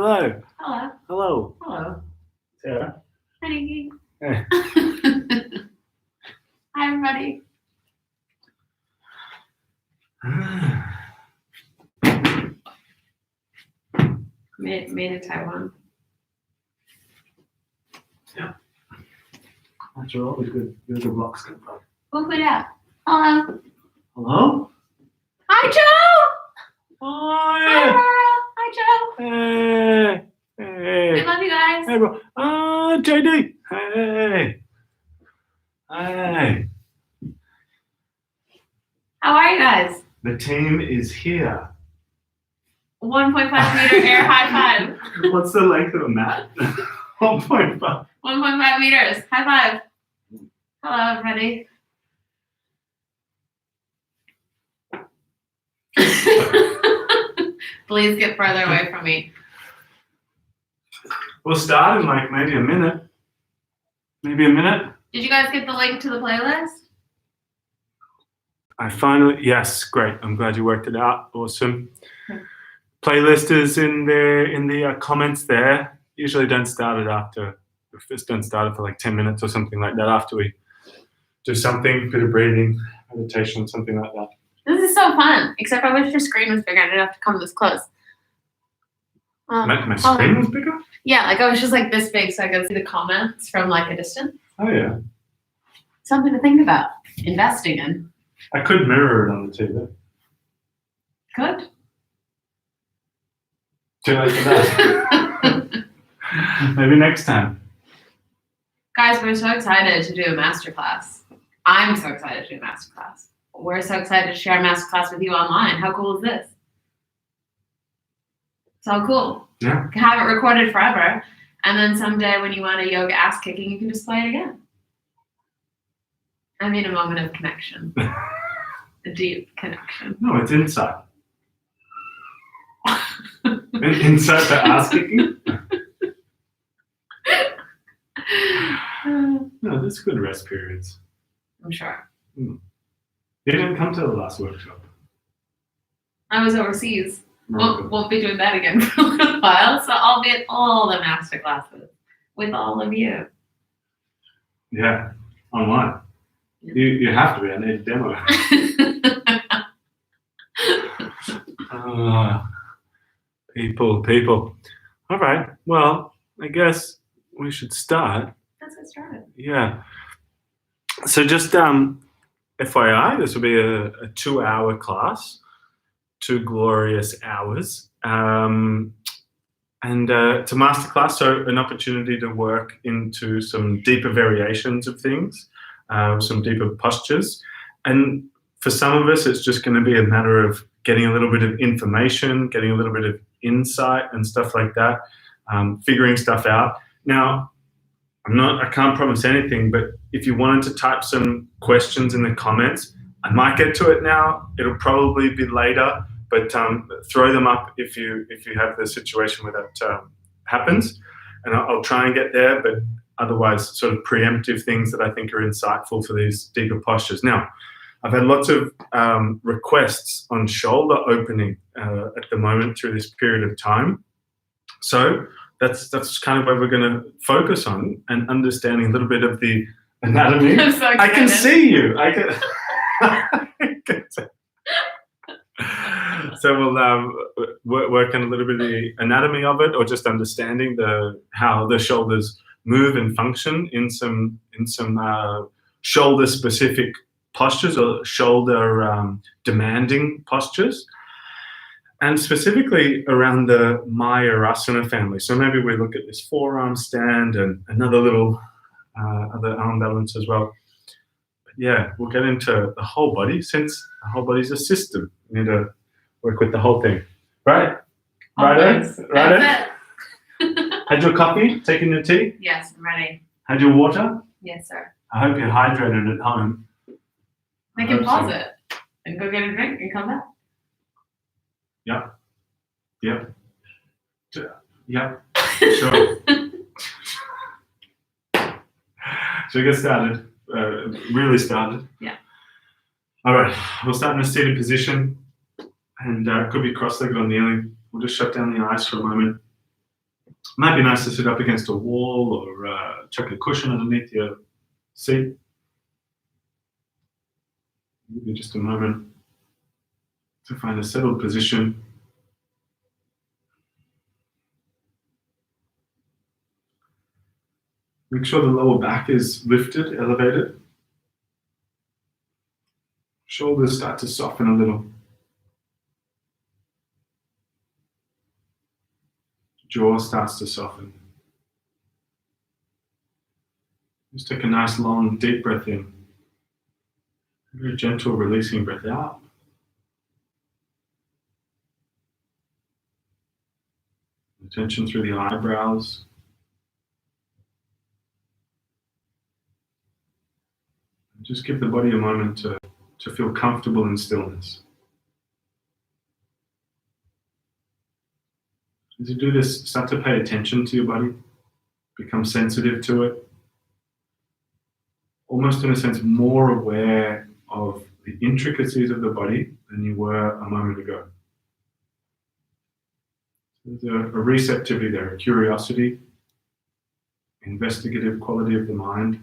Hello. Hello. Hello. Hello. Sarah. Hi, Nicky. Hey. Hi, everybody. Made in Taiwan. Yeah. That's where all the good blocks come from. Look at that. Hello. Hello? Hi, Joe. Hi. Hi, Laura. Hi, Joe. Hey. Hey. We love you guys. Hey, bro. JD. Hey. Hey. How are you guys? The team is here. 1.5 meter air high five. What's the length of a mat? 1.5. 1.5 meters. High five. Hello, everybody. Please get further away from me. We'll start in like maybe a minute. Maybe a minute. Did you guys get the link to the playlist? I finally, yes, great. I'm glad you worked it out. Awesome. Playlist is in the comments there. Usually don't start it after, just don't start it for like 10 minutes or something like that after we do something, bit of breathing, meditation, something like that. This is so fun, except I wish your screen was bigger. I didn't have to come this close. My screen was bigger? Yeah, like I was just like this big so I could see the comments from like a distance. Oh yeah. Something to think about investing in. I could mirror it on the TV. Good. Too late for that. Maybe next time. Guys, we're so excited to do a masterclass. I'm so excited to do a masterclass. We're so excited to share a masterclass with you online. How cool is this? So cool. Yeah. You can have it recorded forever. And then someday when you want a yoga ass kicking, you can just play it again. I mean, a moment of connection. A deep connection. No, it's inside. Inside the ass kicking? No, there's good rest periods. I'm sure. You didn't come to the last workshop. I was overseas. Won't be doing that again for a little while, so I'll be at all the master classes with all of you. Yeah, online. Yeah. You have to be. I need a demo. People. All right. Well, I guess we should start. Let's get started. Yeah. So just FYI, this will be a 2-hour class. 2 glorious hours. And it's a masterclass, so an opportunity to work into some deeper variations of things, some deeper postures. And for some of us, it's just going to be a matter of getting a little bit of information, getting a little bit of insight and stuff like that, figuring stuff out. Now, I can't promise anything, but if you wanted to type some questions in the comments, I might get to it now. It'll probably be later, but throw them up if you have the situation where that happens, and I'll try and get there. But otherwise, sort of preemptive things that I think are insightful for these deeper postures. Now, I've had lots of requests on shoulder opening at the moment through this period of time, so that's kind of where we're going to focus on and understanding a little bit of the anatomy. I'm so excited. I can see you. I can. So we'll work on a little bit of the anatomy of it, or just understanding how the shoulders move and function in some shoulder specific postures or shoulder demanding postures, and specifically around the Mayurasana family. So maybe we look at this forearm stand and another little other arm balance as well. But yeah, we'll get into the whole body, since the whole body's a system. We need to work with the whole thing. Right? Right? Had your coffee? Taken your tea? Yes, I'm ready. Had your water? Yes, sir. I hope you're hydrated at home. We can pause it and go get a drink and come back. Yep. Sure. So we get started. Really started. Yeah. All right. We'll start in a seated position, and it could be cross-legged or kneeling. We'll just shut down the eyes for a moment. Might be nice to sit up against a wall or chuck a cushion underneath your seat. Maybe just a moment to find a settled position. Make sure the lower back is lifted, elevated. Shoulders start to soften a little. Jaw starts to soften. Just take a nice long deep breath in. Very gentle releasing breath out. Tension through the eyebrows. Just give the body a moment to feel comfortable in stillness. As you do this, start to pay attention to your body, become sensitive to it, almost in a sense more aware of the intricacies of the body than you were a moment ago. There's a receptivity there, a curiosity, investigative quality of the mind.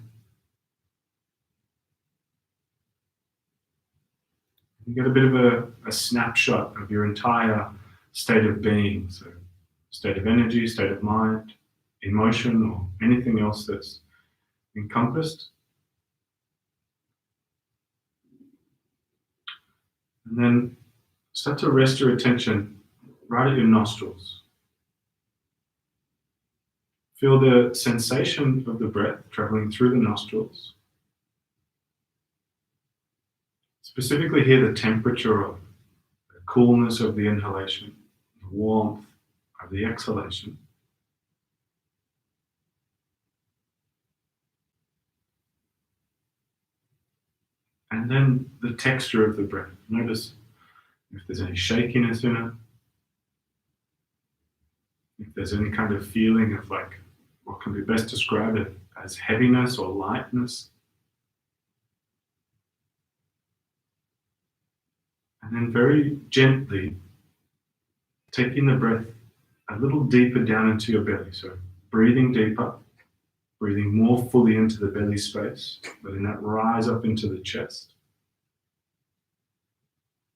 You get a bit of a snapshot of your entire state of being, so state of energy, state of mind, emotion, or anything else that's encompassed. And then start to rest your attention right at your nostrils. Feel the sensation of the breath traveling through the nostrils. Specifically hear the temperature of the coolness of the inhalation, the warmth of the exhalation. And then the texture of the breath. Notice if there's any shakiness in it, if there's any kind of feeling of like what can be best described as heaviness or lightness. And then very gently taking the breath a little deeper down into your belly. So breathing deeper, breathing more fully into the belly space, letting that rise up into the chest.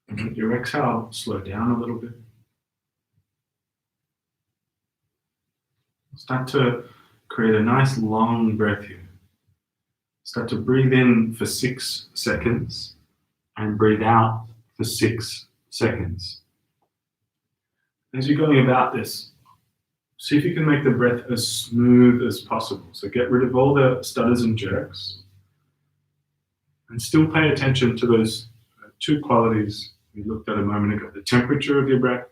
And let your exhale slow down a little bit. Start to create a nice long breath here. Start to breathe in for 6 seconds and breathe out for 6 seconds. As you're going about this, see if you can make the breath as smooth as possible. So get rid of all the stutters and jerks and still pay attention to those 2 qualities we looked at a moment ago. The temperature of your breath,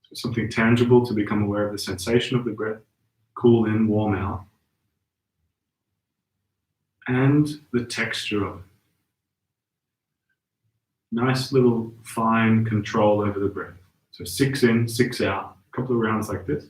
so something tangible to become aware of the sensation of the breath, cool in, warm out, and the texture of it. Nice little fine control over the breath. So 6 in, 6 out, a couple of rounds like this.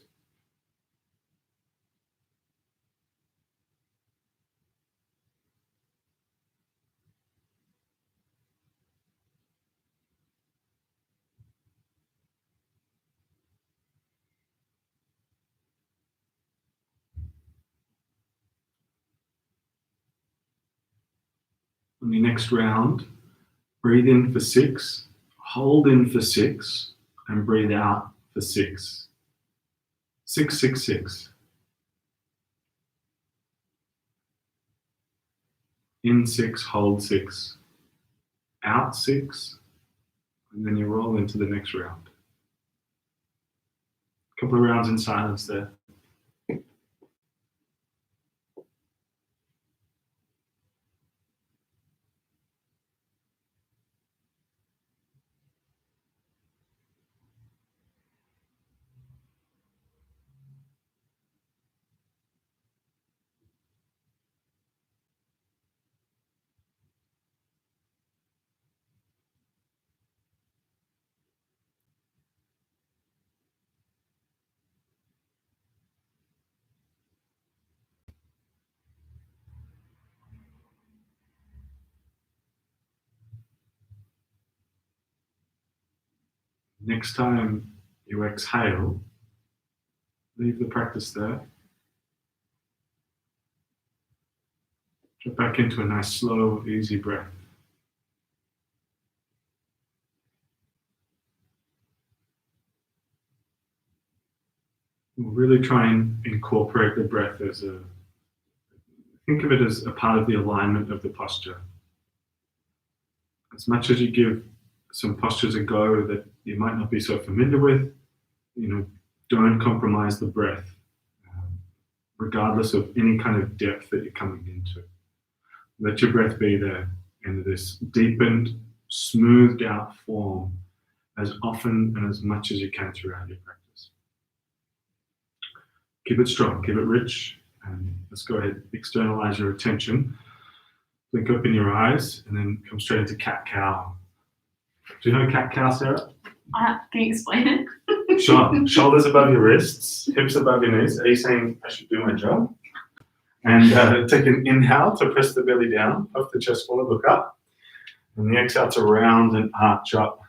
On the next round, breathe in for 6, hold in for 6, and breathe out for 6. 6, 6, 6. In 6, hold 6. Out 6, and then you roll into the next round. A couple of rounds in silence there. Next time you exhale, Leave the practice there. Drop back into a nice, slow, easy breath. We'll really try and incorporate the breath as think of it as a part of the alignment of the posture. As much as you give some postures a go that you might not be so familiar with, don't compromise the breath, regardless of any kind of depth that you're coming into. Let your breath be there in this deepened, smoothed out form as often and as much as you can throughout your practice. Keep it strong, keep it rich, and let's go ahead, externalize your attention. Blink open your eyes and then come straight into cat-cow. Do you know cat-cow, Sarah? Can you explain it? Sure. Shoulders above your wrists, hips above your knees. Are you saying I should do my job? And take an inhale to press the belly down, puff the chest forward, look up. And the exhale to round and arch up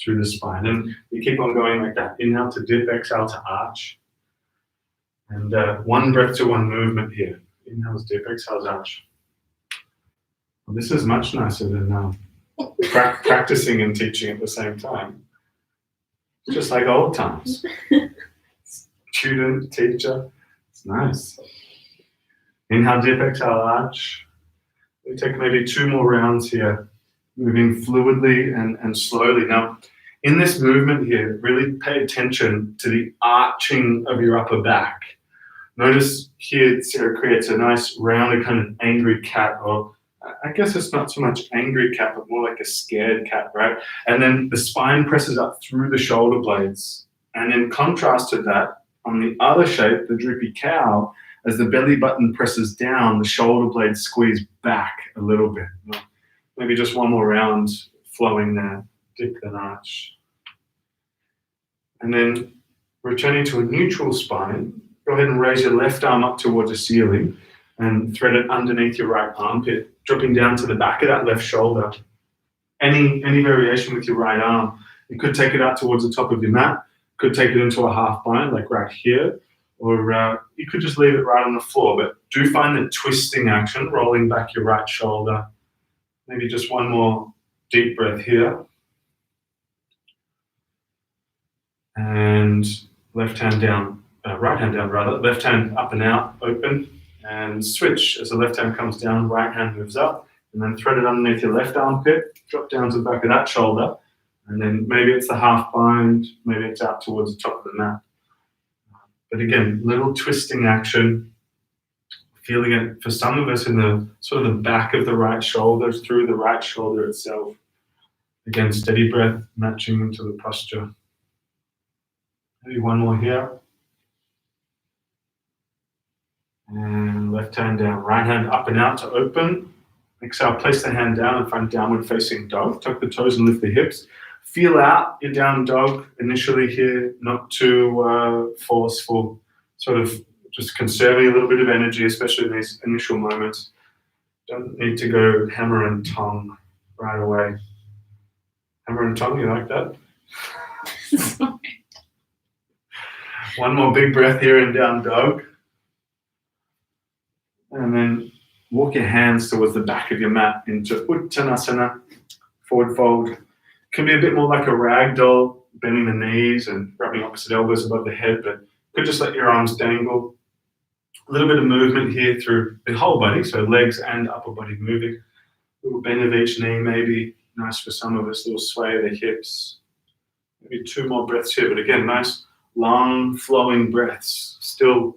through the spine. And you keep on going like that. Inhale to dip, exhale to arch. And one breath to one movement here. Inhales dip, exhales arch. Well, this is much nicer than practicing and teaching at the same time. It's just like old times. Student, teacher, it's nice. Inhale, dip, exhale, arch. We take maybe 2 more rounds here, moving fluidly and slowly. Now, in this movement here, really pay attention to the arching of your upper back. Notice here Sarah creates a nice rounded kind of angry cat, or I guess it's not so much angry cat, but more like a scared cat, right? And then the spine presses up through the shoulder blades. And in contrast to that, on the other shape, the droopy cow, as the belly button presses down, the shoulder blades squeeze back a little bit. Maybe just one more round flowing there, dip and arch. And then returning to a neutral spine, go ahead and raise your left arm up towards the ceiling and thread it underneath your right armpit, dropping down to the back of that left shoulder. Any variation with your right arm. You could take it out towards the top of your mat, could take it into a half bind, like right here, or you could just leave it right on the floor. But do find the twisting action, rolling back your right shoulder. Maybe just one more deep breath here. And left hand down, right hand down rather, left hand up and out, open, and switch. As the left hand comes down, right hand moves up, and then thread it underneath your left armpit, drop down to the back of that shoulder, and then maybe it's the half bind, maybe it's out towards the top of the mat. But again, little twisting action, feeling it for some of us in the sort of the back of the right shoulder, through the right shoulder itself. Again, steady breath, matching into the posture. Maybe one more here. And left hand down, right hand up and out to open. Exhale, place the hand down and find downward facing dog. Tuck the toes and lift the hips. Feel out your down dog initially here, not too forceful, sort of just conserving a little bit of energy, especially in these initial moments. Don't need to go hammer and tongue right away. Hammer and tongue, you like that? One more big breath here in down dog. And then walk your hands towards the back of your mat into Uttanasana, forward fold. Can be a bit more like a ragdoll, bending the knees and rubbing opposite elbows above the head, but could just let your arms dangle. A little bit of movement here through the whole body, so legs and upper body moving. A little bend of each knee maybe, nice for some of us, a little sway of the hips. Maybe 2 more breaths here, but again, nice long flowing breaths, still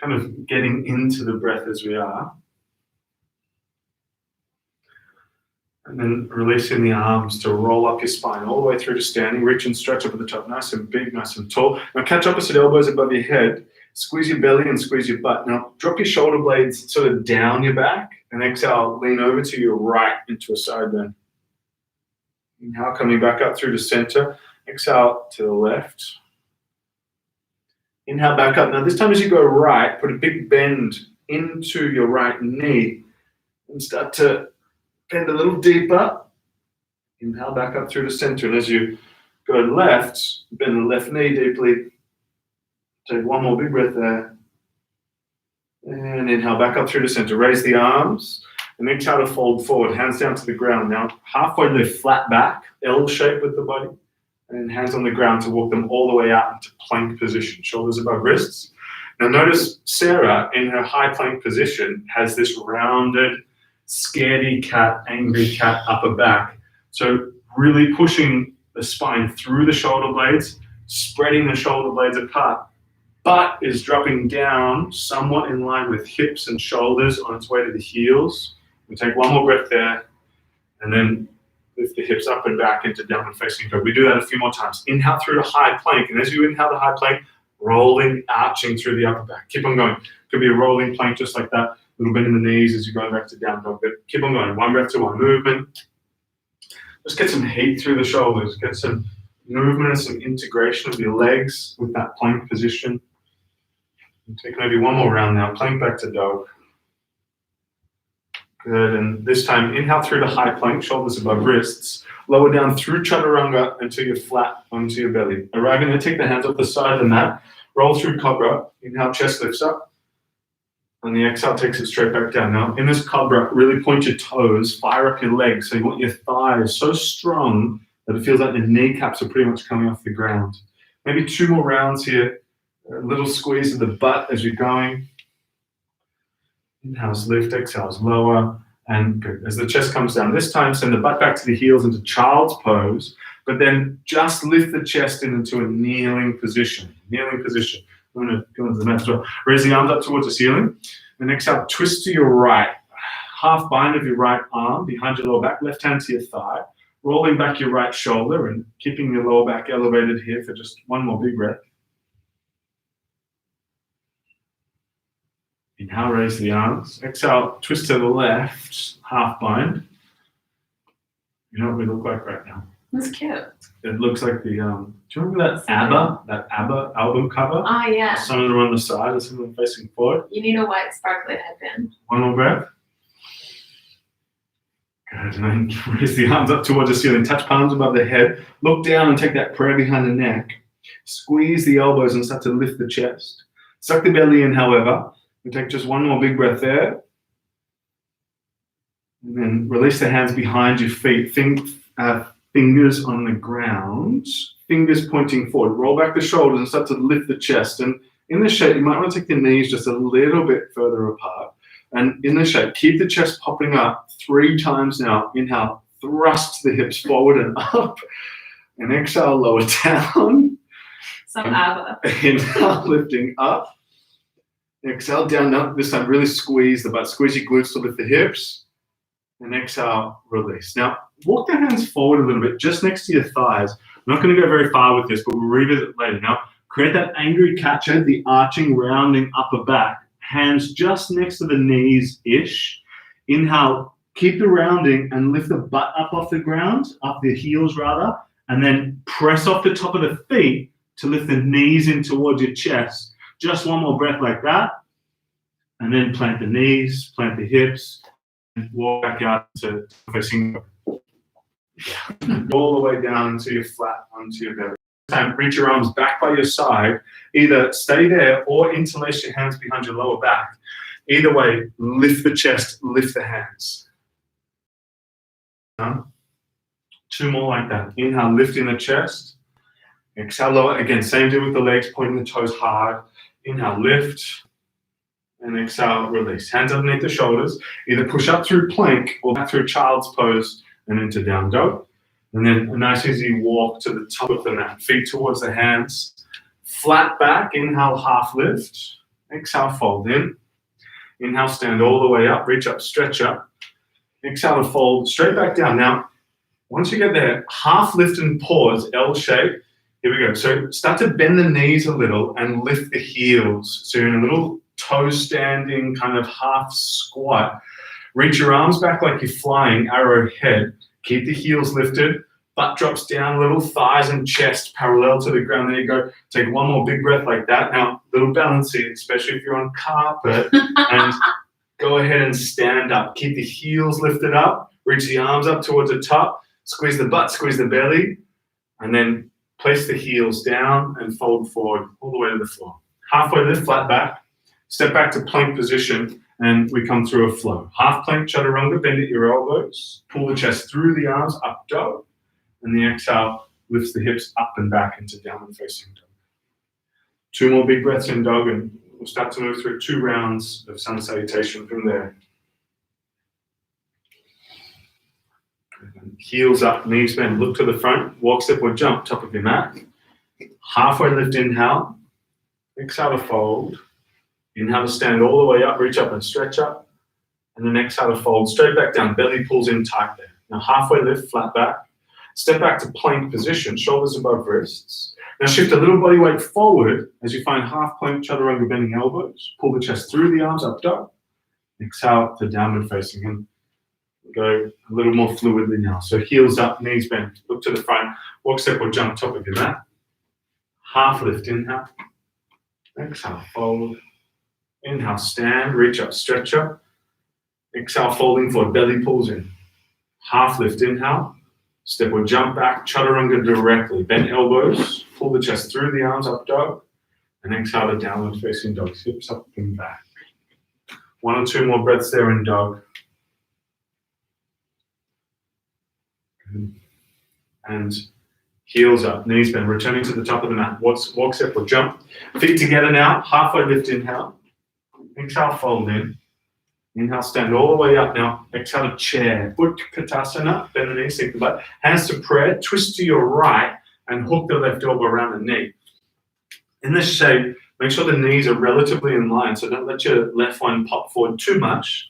kind of getting into the breath as we are. And then releasing the arms to roll up your spine all the way through to standing. Reach and stretch up at the top, nice and big, nice and tall. Now catch opposite elbows above your head. Squeeze your belly and squeeze your butt. Now drop your shoulder blades sort of down your back and exhale, lean over to your right into a side bend. Inhale, coming back up through the center. Exhale to the left. Inhale back up. Now this time as you go right, put a big bend into your right knee and start to bend a little deeper. Inhale back up through the center. And as you go left, bend the left knee deeply. Take one more big breath there. And inhale back up through the center. Raise the arms. And exhale to fold forward. Hands down to the ground. Now, halfway lift, flat back, L shape with the body. And hands on the ground to walk them all the way out into plank position. Shoulders above wrists. Now notice Sarah in her high plank position has this rounded, scaredy cat, angry cat upper back. So really pushing the spine through the shoulder blades, spreading the shoulder blades apart. Butt is dropping down somewhat in line with hips and shoulders on its way to the heels. We take one more breath there and then lift the hips up and back into downward facing dog. We do that a few more times. Inhale through the high plank, and as you inhale the high plank, rolling, arching through the upper back. Keep on going. Could be a rolling plank just like that. Little bend in the knees as you go back to down dog. But keep on going. One breath to one movement. Just get some heat through the shoulders. Get some movement and some integration of your legs with that plank position. And take maybe one more round now. Plank back to dog. Good, and this time inhale through the high plank, shoulders above wrists. Lower down through chaturanga until you're flat onto your belly. Alright, going to take the hands off the side of the mat. Roll through cobra. Inhale, chest lifts up. And the exhale takes it straight back down. Now, in this cobra, really point your toes, fire up your legs. So you want your thighs so strong that it feels like the kneecaps are pretty much coming off the ground. Maybe two more rounds here. A little squeeze of the butt as you're going. Inhales lift, exhales lower, and good. As the chest comes down, this time send the butt back to the heels into child's pose, but then just lift the chest into a kneeling position. Kneeling position. I'm going to go into the mat as well. Raise the arms up towards the ceiling, and exhale, twist to your right. Half bind of your right arm behind your lower back, left hand to your thigh, rolling back your right shoulder and keeping your lower back elevated here for just one more big breath. Inhale, raise the arms. Exhale, twist to the left, half bind. You know what we look like right now? That's cute. It looks like the, do you remember that ABBA album cover? Oh, yeah. Some of them on the side and some of them facing forward. You need a white sparkly headband. One more breath. Good, and then raise the arms up towards the ceiling. Touch palms above the head. Look down and take that prayer behind the neck. Squeeze the elbows and start to lift the chest. Suck the belly in, however. We take just one more big breath there. And then release the hands behind your feet. Fingers on the ground. Fingers pointing forward. Roll back the shoulders and start to lift the chest. And in this shape, you might want to take the knees just a little bit further apart. And in this shape, keep the chest popping up 3 times now. Inhale, thrust the hips forward and up. And exhale, lower down. Some ABBA. Inhale, lifting up. Exhale, down. Now, this time, really squeeze the butt. Squeeze your glutes to lift the hips. And exhale, release. Now, walk the hands forward a little bit, just next to your thighs. I'm not going to go very far with this, but we'll revisit later. Now, create that angry catcher, the arching, rounding upper back. Hands just next to the knees-ish. Inhale, keep the rounding and lift the butt up off the ground, up the heels rather, and then press off the top of the feet to lift the knees in towards your chest. Just one more breath like that. And then plant the knees, plant the hips, and walk back out to facing all the way down until you're flat onto your belly. Time, reach your arms back by your side. Either stay there or interlace your hands behind your lower back. Either way, lift the chest, lift the hands. 2 more like that. Inhale, lifting the chest. Exhale, lower. Again, same deal with the legs, pointing the toes hard. Inhale, lift. And exhale, release. Hands underneath the shoulders. Either push up through plank or back through child's pose and into down dog. And then a nice easy walk to the top of the mat. Feet towards the hands. Flat back. Inhale, half lift. Exhale, fold in. Inhale, stand all the way up. Reach up, stretch up. Exhale to fold straight back down. Now, once you get there, half lift and pause, L shape. Here we go. So start to bend the knees a little and lift the heels. So you're in a little toe standing kind of half squat. Reach your arms back like you're flying, arrow head. Keep the heels lifted. Butt drops down a little, thighs and chest parallel to the ground. There you go. Take one more big breath like that. Now, little balancing, especially if you're on carpet. And go ahead and stand up. Keep the heels lifted up. Reach the arms up towards the top. Squeeze the butt, squeeze the belly. And then place the heels down and fold forward all the way to the floor. halfway lift, flat back, step back to plank position, and we come through a flow. Half plank, chaturanga, bend at your elbows, pull the chest through the arms, up dog, and the exhale lifts the hips up and back into downward facing dog. 2 more big breaths in dog, and we'll start to move through 2 rounds of sun salutation from there. Heels up, knees bend, look to the front, walk, step, or jump, top of your mat. Halfway lift, inhale. Exhale to fold. Inhale to stand all the way up, reach up and stretch up. And then exhale to fold straight back down, belly pulls in tight there. Now halfway lift, flat back. Step back to plank position, shoulders above wrists. Now shift a little body weight forward as you find half plank, chaturanga, bending elbows. Pull the chest through the arms, up dog. Exhale to downward facing, and go a little more fluidly now. So heels up, knees bent, look to the front, walk, step, or jump, top of your mat. Half lift, inhale. Exhale, fold. Inhale, stand, reach up, stretch up. Exhale, folding forward, belly pulls in. Half lift, inhale. Step or jump back, chaturanga directly. Bend elbows, pull the chest through the arms, up dog. And exhale to downward facing dog, hips up and back. 1 or 2 more breaths there in dog. And heels up, knees bend, returning to the top of the mat. Walk, step, or jump. Feet together now, halfway lift, inhale. Exhale, fold in. Inhale, stand all the way up now. Exhale to chair. Utkatasana, bend the knee, sink the butt. Hands to prayer, twist to your right and hook the left elbow around the knee. In this shape, make sure the knees are relatively in line, so don't let your left one pop forward too much.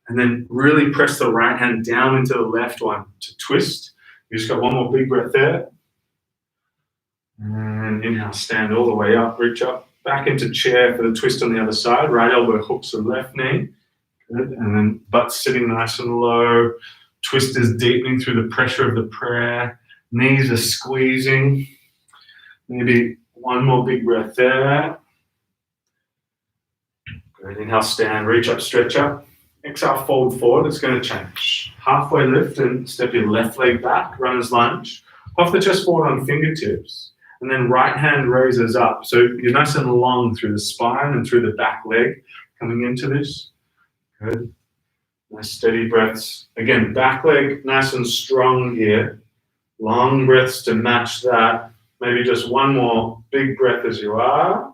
And then really press the right hand down into the left one to twist. You just got 1 more big breath there. And inhale, stand all the way up, reach up, back into chair for the twist on the other side. Right elbow hooks the left knee. Good. And then butt sitting nice and low. Twist is deepening through the pressure of the prayer. Knees are squeezing. Maybe 1 more big breath there. Good. Inhale, stand, reach up, stretch up. Exhale, fold forward. It's going to change. Halfway lift and step your left leg back, runner's lunge. Puff the chest forward on fingertips. And then right hand raises up. So you're nice and long through the spine and through the back leg coming into this. Good. Nice steady breaths. Again, back leg nice and strong here. Long breaths to match that. Maybe just 1 more big breath as you are.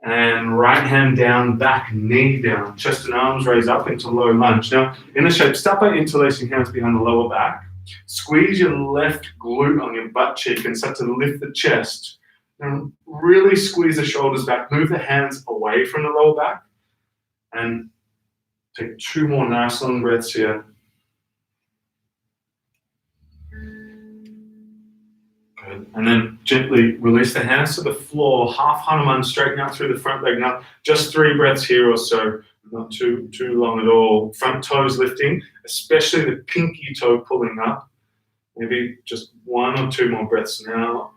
And right hand down, back knee down. Chest and arms raise up into low lunge. Now, in the shape, start by interlacing hands behind the lower back. Squeeze your left glute on your butt cheek and start to lift the chest. And really squeeze the shoulders back. Move the hands away from the lower back. And take 2 more nice long breaths here. Good. And then gently release the hands to the floor. Half Hanuman, straighten out through the front leg. Now, just 3 breaths here or so. Not too long at all. Front toes lifting, especially the pinky toe pulling up. Maybe just 1 or 2 more breaths now.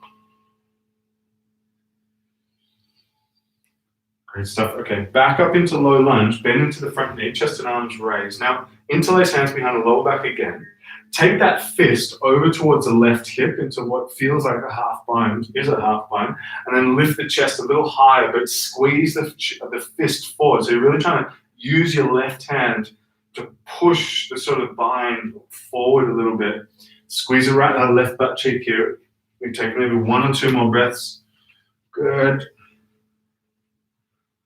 Great stuff. Okay, back up into low lunge, bend into the front knee, chest and arms raised. Now, interlace hands behind the lower back again. Take that fist over towards the left hip into what feels like a half bind, is a half bind, and then lift the chest a little higher, but squeeze the fist forward. So you're really trying to use your left hand to push the sort of bind forward a little bit. Squeeze the left butt cheek here. We take maybe 1 or 2 more breaths. Good.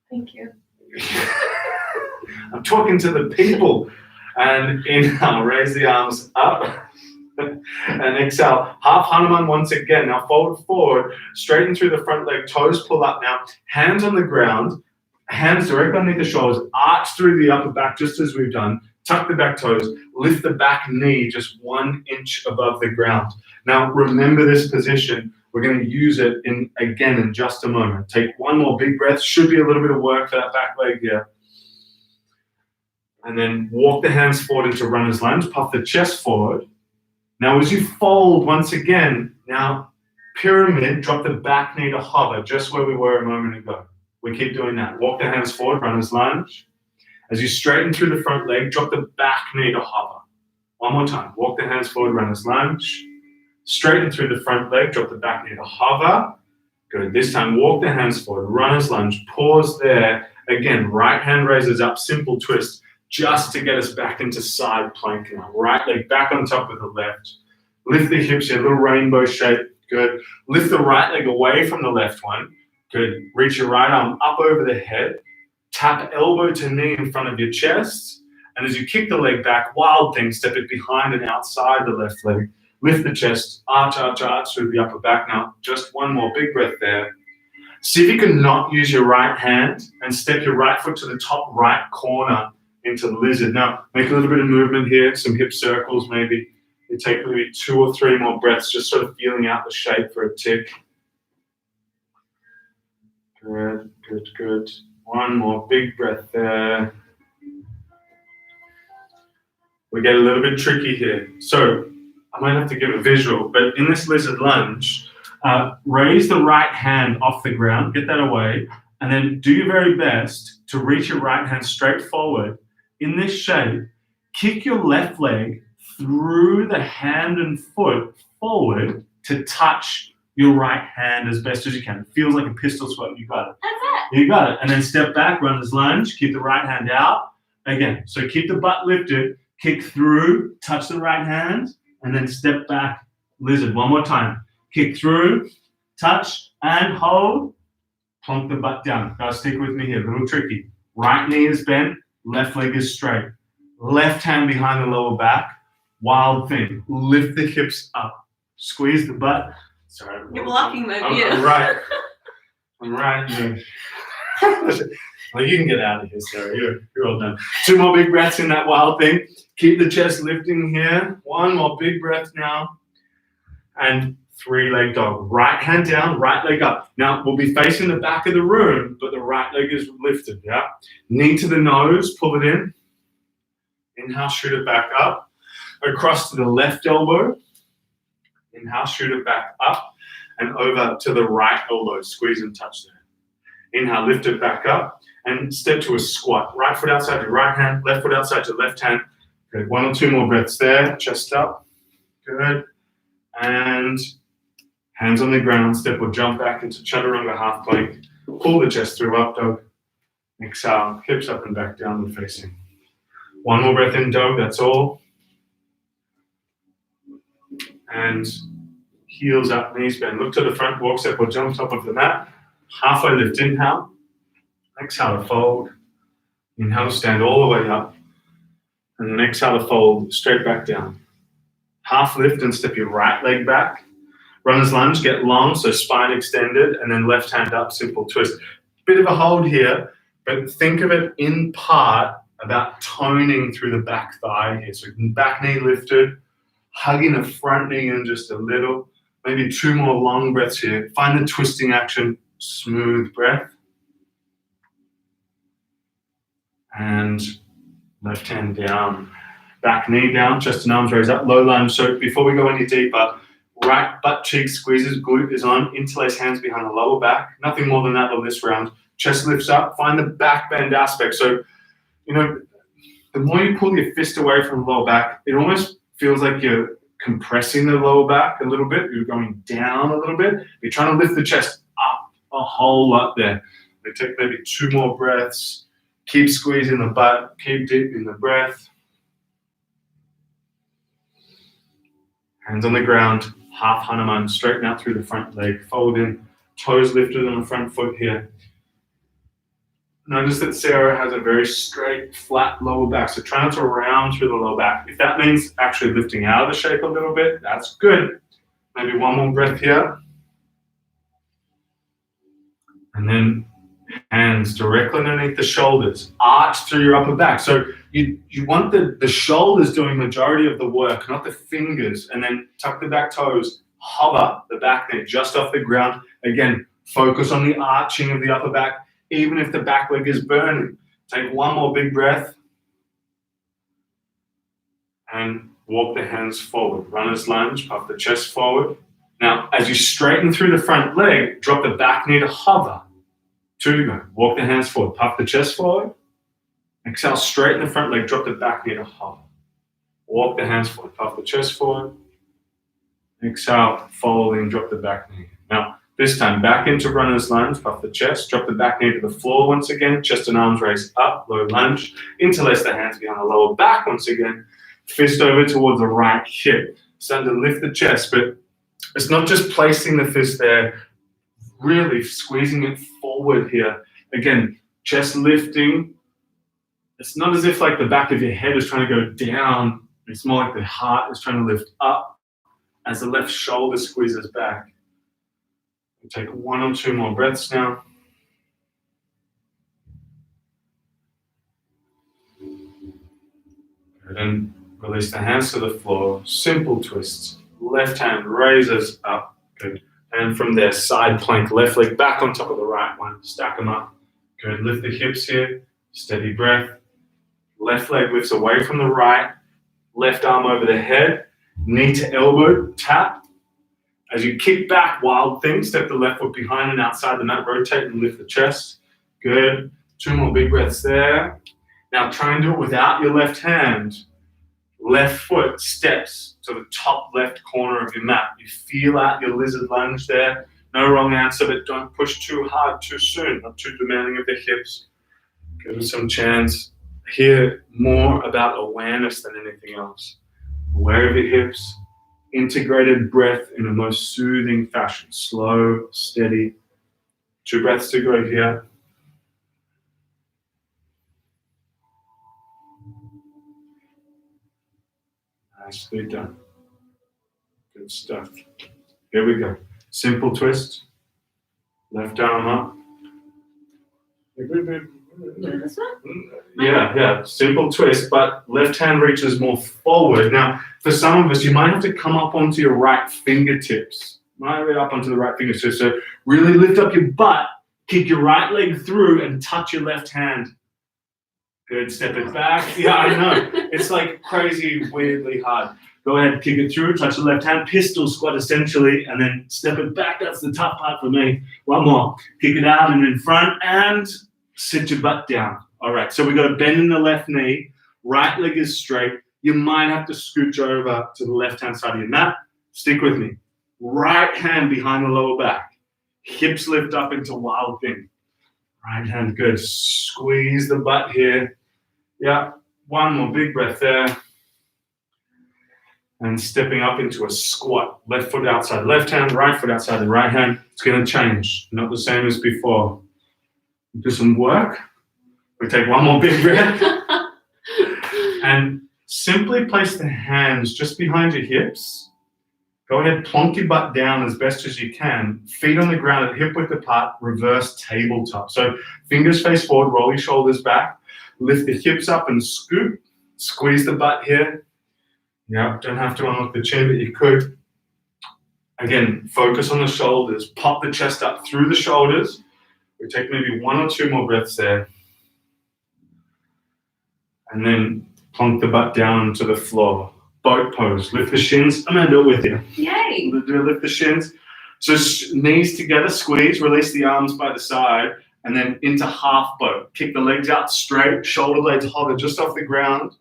Thank you. I'm talking to the people. And inhale, raise the arms up. And exhale, half Hanuman once again. Now fold forward, straighten through the front leg, toes pull up now. Hands on the ground, hands directly underneath the shoulders, arch through the upper back just as we've done. Tuck the back toes, lift the back knee just 1 inch above the ground. Now remember this position. We're going to use it again in just a moment. Take 1 more big breath. Should be a little bit of work for that back leg here. And then walk the hands forward into runner's lunge. Puff the chest forward. Now as you fold once again, now pyramid, drop the back knee to hover, just where we were a moment ago. We keep doing that. Walk the hands forward, runner's lunge. As you straighten through the front leg, drop the back knee to hover. 1 more time. Walk the hands forward, runner's lunge. Straighten through the front leg, drop the back knee to hover. Good. This time, walk the hands forward, runner's lunge, pause there. Again, right hand raises up, simple twist, just to get us back into side plank now. Right leg back on top of the left. Lift the hips here, little rainbow shape. Good. Lift the right leg away from the left one. Good. Reach your right arm up over the head. Tap elbow to knee in front of your chest. And as you kick the leg back, wild thing, step it behind and outside the left leg. Lift the chest, arch, arch, arch through the upper back. Now, just one more big breath there. See if you can not use your right hand and step your right foot to the top right corner into the lizard. Now, make a little bit of movement here, some hip circles maybe. You take maybe 2 or 3 more breaths, just sort of feeling out the shape for a tick. Good, good, good. One more big breath there. We get a little bit tricky here. So I might have to give a visual, but in this lizard lunge, raise the right hand off the ground, get that away, and then do your very best to reach your right hand straight forward. In this shape, kick your left leg through the hand and foot forward to touch your right hand as best as you can. It feels like a pistol sweep. You got it. That's it. You got it. And then step back, runner's lunge, keep the right hand out. Again, so keep the butt lifted, kick through, touch the right hand, and then step back, lizard. One more time. Kick through, touch, and hold. Plonk the butt down. Guys, stick with me here. A little tricky. Right knee is bent, left leg is straight. Left hand behind the lower back. Wild thing. Lift the hips up. Squeeze the butt. Sorry. You're blocking my view. I'm right. I'm right. Well, you can get out of here, Sarah. You're all done. 2 more big breaths in that wild thing. Keep the chest lifting here. 1 more big breath now. And 3-leg dog. Right hand down, right leg up. Now, we'll be facing the back of the room, but the right leg is lifted, yeah? Knee to the nose, pull it in. Inhale, shoot it back up. Across to the left elbow. Inhale, shoot it back up. And over to the right elbow. Squeeze and touch there. Inhale, lift it back up. And step to a squat. Right foot outside your right hand, left foot outside your left hand. Good. 1 or 2 more breaths there. Chest up. Good. And hands on the ground. Step or jump back into chaturanga half plank. Pull the chest through, up dog. Exhale. Hips up and back, downward facing. 1 more breath in, dog. That's all. And heels up, knees bend. Look to the front, walk, step or jump top of the mat. Halfway lift, inhale. Exhale to fold. Inhale to stand all the way up. And then exhale to fold straight back down. Half lift and step your right leg back. Runner's lunge, get long, so spine extended, and then left hand up, simple twist. Bit of a hold here, but think of it in part about toning through the back thigh here. So back knee lifted, hugging the front knee in just a little. Maybe 2 more long breaths here. Find the twisting action, smooth breath. And left hand down, back knee down, chest and arms raised up, low lunge. So before we go any deeper, right butt cheek squeezes, glute is on, interlace hands behind the lower back. Nothing more than that on this round. Chest lifts up, find the back bend aspect. So, you know, the more you pull your fist away from the lower back, it almost feels like you're compressing the lower back a little bit. You're going down a little bit. You're trying to lift the chest up a whole lot there. We take maybe 2 more breaths. Keep squeezing the butt. Keep deep in the breath. Hands on the ground. Half Hanuman. Straighten out through the front leg. Fold in. Toes lifted on the front foot here. Notice that Sarah has a very straight, flat lower back. So try not to round through the lower back. If that means actually lifting out of the shape a little bit, that's good. Maybe 1 more breath here. And then hands directly underneath the shoulders. Arch through your upper back. So you want the shoulders doing majority of the work, not the fingers. And then tuck the back toes. Hover the back knee just off the ground. Again, focus on the arching of the upper back. Even if the back leg is burning. Take 1 more big breath. And walk the hands forward. Runner's lunge, puff the chest forward. Now, as you straighten through the front leg, drop the back knee to hover. 2 to go. Walk the hands forward, puff the chest forward. Exhale, straighten the front leg, drop the back knee to hover. Walk the hands forward, puff the chest forward. Exhale, fold and drop the back knee. Now, This time back into runner's lunge, puff the chest, drop the back knee to the floor once again, chest and arms raised up, low lunge, interlace the hands behind the lower back once again, fist over towards the right hip. Starting to lift the chest, but it's not just placing the fist there, really squeezing it forward here. Again, chest lifting. It's not as if like the back of your head is trying to go down. It's more like the heart is trying to lift up as the left shoulder squeezes back. Take 1 or 2 more breaths now. Good. And release the hands to the floor. Simple twists. Left hand raises up. Good. And from there, side plank, left leg back on top of the right one. Stack them up. Good. Lift the hips here. Steady breath. Left leg lifts away from the right. Left arm over the head. Knee to elbow. Tap. As you kick back, wild thing, step the left foot behind and outside the mat, rotate and lift the chest. Good. 2 more big breaths there. Now try and do it without your left hand. Left foot steps to the top left corner of your mat. You feel out your lizard lunge there. No wrong answer, but don't push too hard too soon, not too demanding of the hips. Give it some chance. Here, more about awareness than anything else. Aware of your hips. Integrated breath in a most soothing fashion. Slow, steady. 2 breaths to go here. Nicely done. Good stuff. Here we go. Simple twist. Left arm up. This one? Yeah. Simple twist, but left hand reaches more forward. Now, for some of us, you might have to come up onto your right fingertips. Might be up onto the right fingertips. So really lift up your butt, kick your right leg through, and touch your left hand. Good. Step it back. Yeah, I know. It's like crazy, weirdly hard. Go ahead, kick it through, touch the left hand, pistol squat essentially, and then step it back. That's the tough part for me. One more. Kick it out and in front, and sit your butt down. All right, so we got a bend in the left knee. Right leg is straight. You might have to scooch over to the left-hand side of your mat. Stick with me. Right hand behind the lower back. Hips lift up into wild thing. Right hand, good. Squeeze the butt here. Yeah, 1 more big breath there. And stepping up into a squat. Left foot outside left hand, right foot outside the right hand. It's going to change, not the same as before. Do some work. We take 1 more big breath. And simply place the hands just behind your hips. Go ahead, plonk your butt down as best as you can. Feet on the ground at hip width apart, reverse tabletop. So fingers face forward, roll your shoulders back. Lift the hips up and scoop. Squeeze the butt here. Yeah, don't have to unlock the chin, but you could. Again, focus on the shoulders. Pop the chest up through the shoulders. We take maybe 1 or 2 more breaths there. And then plonk the butt down to the floor. Boat pose. Lift the shins. I'm going to do it with you. Yay! Lift the shins. So knees together, squeeze, release the arms by the side, and then into half boat. Kick the legs out straight, shoulder blades hover just off the ground.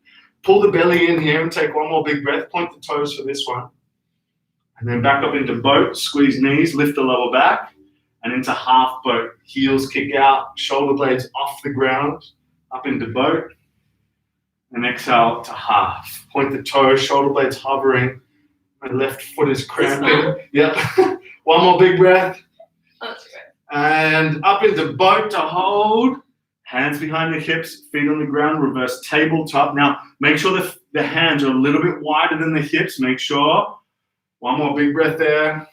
Pull the belly in here and take 1 more big breath. Point the toes for this one. And then back up into boat, squeeze knees, lift the lower back, and into half boat. Heels kick out, shoulder blades off the ground, up into boat. And exhale to half. Point the toes, shoulder blades hovering. My left foot is cramping. Yep. 1 more big breath. That's good. And up into boat to hold. Hands behind the hips, feet on the ground, reverse tabletop. Now, make sure the hands are a little bit wider than the hips. Make sure. 1 more big breath there.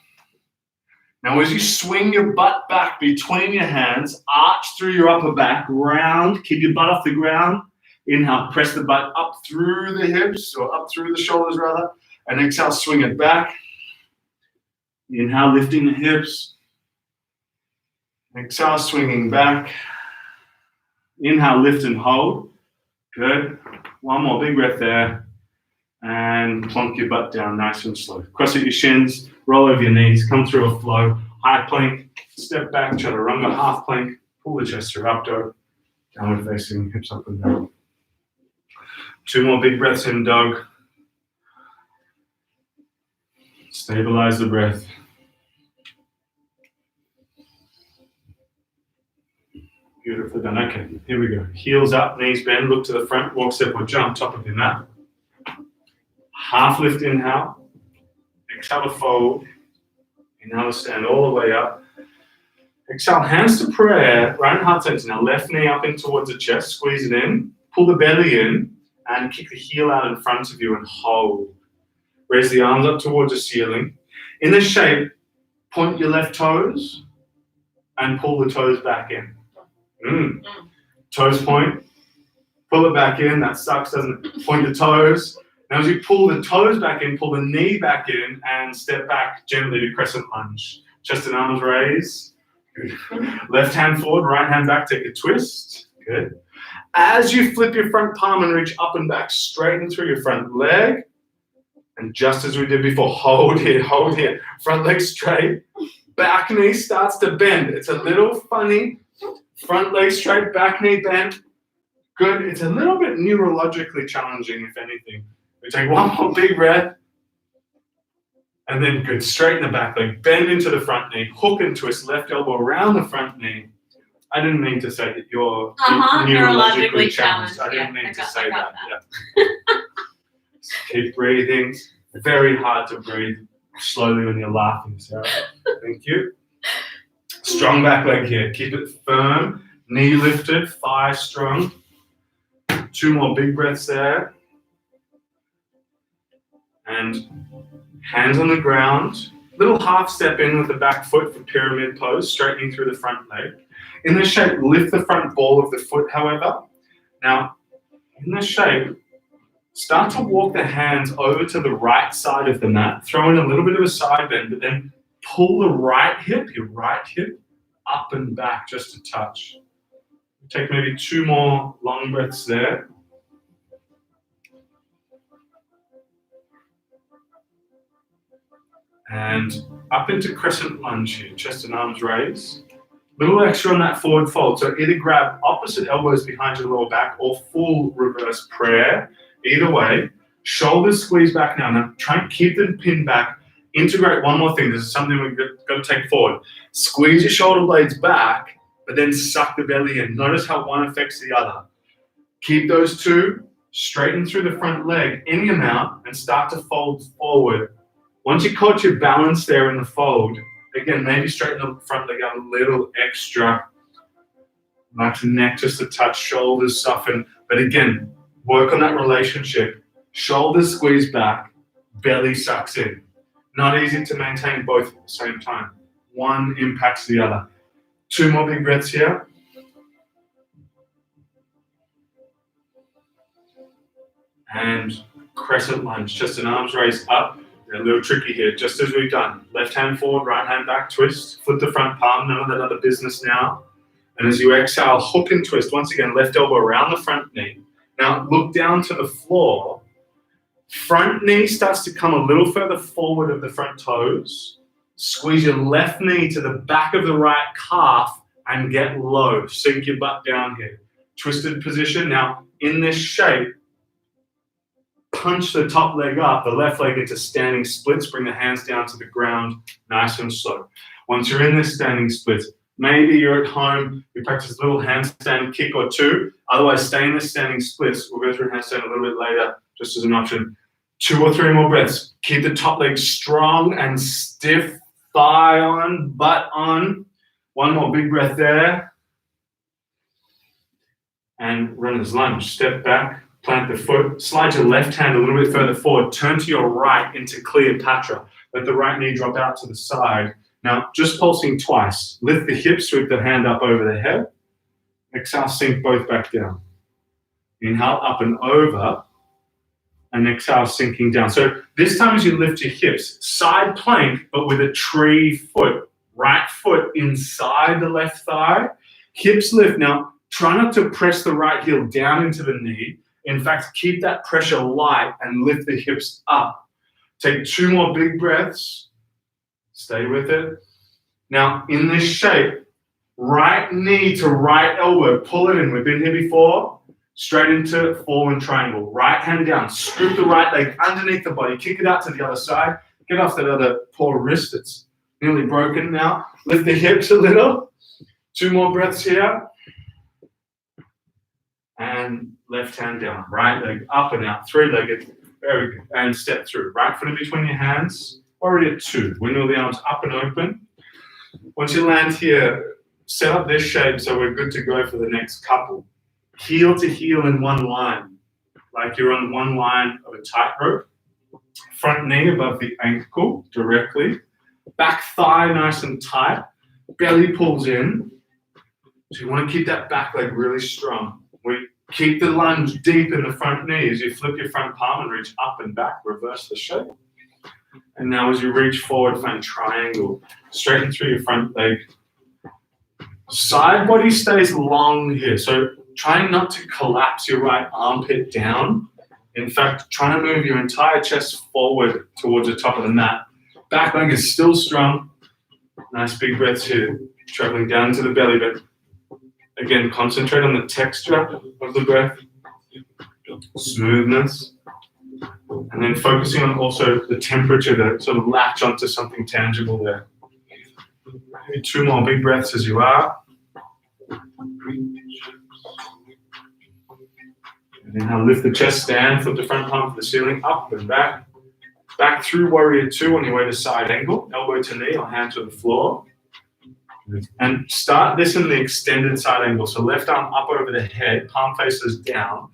Now, as you swing your butt back between your hands, arch through your upper back, round, keep your butt off the ground. Inhale, press the butt up through the hips, or up through the shoulders rather, and exhale, swing it back. Inhale, lifting the hips. Exhale, swinging back. Inhale, lift and hold. Good. 1 more big breath there. And plonk your butt down nice and slow. Cross at your shins, roll over your knees, come through a flow. High plank, step back, chaturanga, half plank, pull the chest through, up dog, downward facing, hips up and down. 2 more big breaths in, dog. Stabilize the breath. Beautifully done. Okay, here we go. Heels up, knees bend, look to the front, walk, step, or jump, top of your mat. Half lift, inhale. Exhale to fold. Inhale to stand all the way up. Exhale, hands to prayer, right in heart center. Now left knee up in towards the chest, squeeze it in, pull the belly in, and kick the heel out in front of you and hold. Raise the arms up towards the ceiling. In this shape, point your left toes and pull the toes back in. Toes point, pull it back in. That sucks, doesn't it? Point the toes. Now as you pull the toes back in, pull the knee back in and step back gently to crescent lunge. Chest and arms raise. Good. Left hand forward, right hand back, take a twist. Good. As you flip your front palm and reach up and back, straighten through your front leg. And just as we did before, hold here, hold here. Front leg straight. Back knee starts to bend. It's a little funny. Front leg straight, back knee bend. Good. It's a little bit neurologically challenging, if anything. We take one more big breath. And then good. Straighten the back leg. Bend into the front knee. Hook and twist. Left elbow around the front knee. I didn't mean to say that you're neurologically challenged. I didn't mean to say that. Yeah. Keep breathing. Very hard to breathe slowly when you're laughing, Sarah. Thank you. Strong back leg here. Keep it firm. Knee lifted. Thigh strong. 2 more big breaths there. And hands on the ground. Little half step in with the back foot for pyramid pose, straightening through the front leg. In this shape, lift the front ball of the foot, however. Now, in this shape, start to walk the hands over to the right side of the mat, throw in a little bit of a side bend, but then pull the right hip, your right hip, up and back just a touch. Take maybe 2 more long breaths there. And up into crescent lunge here, chest and arms raise. Little extra on that forward fold. So either grab opposite elbows behind your lower back or full reverse prayer. Either way, shoulders squeeze back now. Now try and keep the pin back. Integrate one more thing. This is something we've got to take forward. Squeeze your shoulder blades back, but then suck the belly in. Notice how one affects the other. Keep those 2. Straighten through the front leg any amount and start to fold forward. Once you caught your balance there in the fold, again, maybe straighten the front leg out a little extra. Relax the neck just a touch, shoulders soften. But again, work on that relationship. Shoulders squeeze back, belly sucks in. Not easy to maintain both at the same time. One impacts the other. 2 more big breaths here. And crescent lunge, chest and arms raised up. A little tricky here, just as we've done. Left hand forward, right hand back, twist. Flip the front palm, none of that other business now. And as you exhale, hook and twist. Once again, left elbow around the front knee. Now look down to the floor. Front knee starts to come a little further forward of the front toes. Squeeze your left knee to the back of the right calf and get low. Sink your butt down here. Twisted position. Now in this shape, punch the top leg up, the left leg into standing splits, bring the hands down to the ground, nice and slow. Once you're in this standing splits, maybe you're at home, you practice a little handstand kick or 2, otherwise stay in this standing splits. We'll go through handstand a little bit later, just as an option. 2 or 3 more breaths. Keep the top leg strong and stiff, thigh on, butt on. 1 more big breath there. And runner's lunge, step back. Plant the foot, slide your left hand a little bit further forward, turn to your right into Cleopatra. Let the right knee drop out to the side. Now, just pulsing twice. Lift the hips, sweep the hand up over the head. Exhale, sink both back down. Inhale, up and over. And exhale, sinking down. So this time as you lift your hips, side plank, but with a tree foot. Right foot inside the left thigh. Hips lift. Now, try not to press the right heel down into the knee. In fact, keep that pressure light and lift the hips up. Take 2 more big breaths. Stay with it. Now, in this shape, right knee to right elbow, pull it in. We've been here before. Straight into fallen triangle. Right hand down. Scoop the right leg underneath the body. Kick it out to the other side. Get off that other poor wrist. It's nearly broken now. Lift the hips a little. 2 more breaths here. and left hand down, right leg up and out, three-legged, very good, and step through, right foot in between your hands, already at 2, windmill the arms up and open. Once you land here, set up this shape so we're good to go for the next couple. Heel to heel in one line, like you're on one line of a tightrope. Front knee above the ankle directly. Back thigh nice and tight. Belly pulls in. So you want to keep that back leg really strong. We keep the lunge deep in the front knee as you flip your front palm and reach up and back, reverse the shape. And now as you reach forward, find triangle. Straighten through your front leg. Side body stays long here. So trying not to collapse your right armpit down. In fact, trying to move your entire chest forward towards the top of the mat. Back leg is still strong. Nice big breaths here. Traveling down to the belly button. Again, concentrate on the texture of the breath. Smoothness. And then focusing on also the temperature to sort of latch onto something tangible there. Maybe 2 more big breaths as you are. And then now lift the chest, stand, flip the front palm to the ceiling, up and back. Back through warrior 2 on your way to side angle, elbow to knee or hand to the floor. And start this in the extended side angle. So left arm up over the head, palm faces down.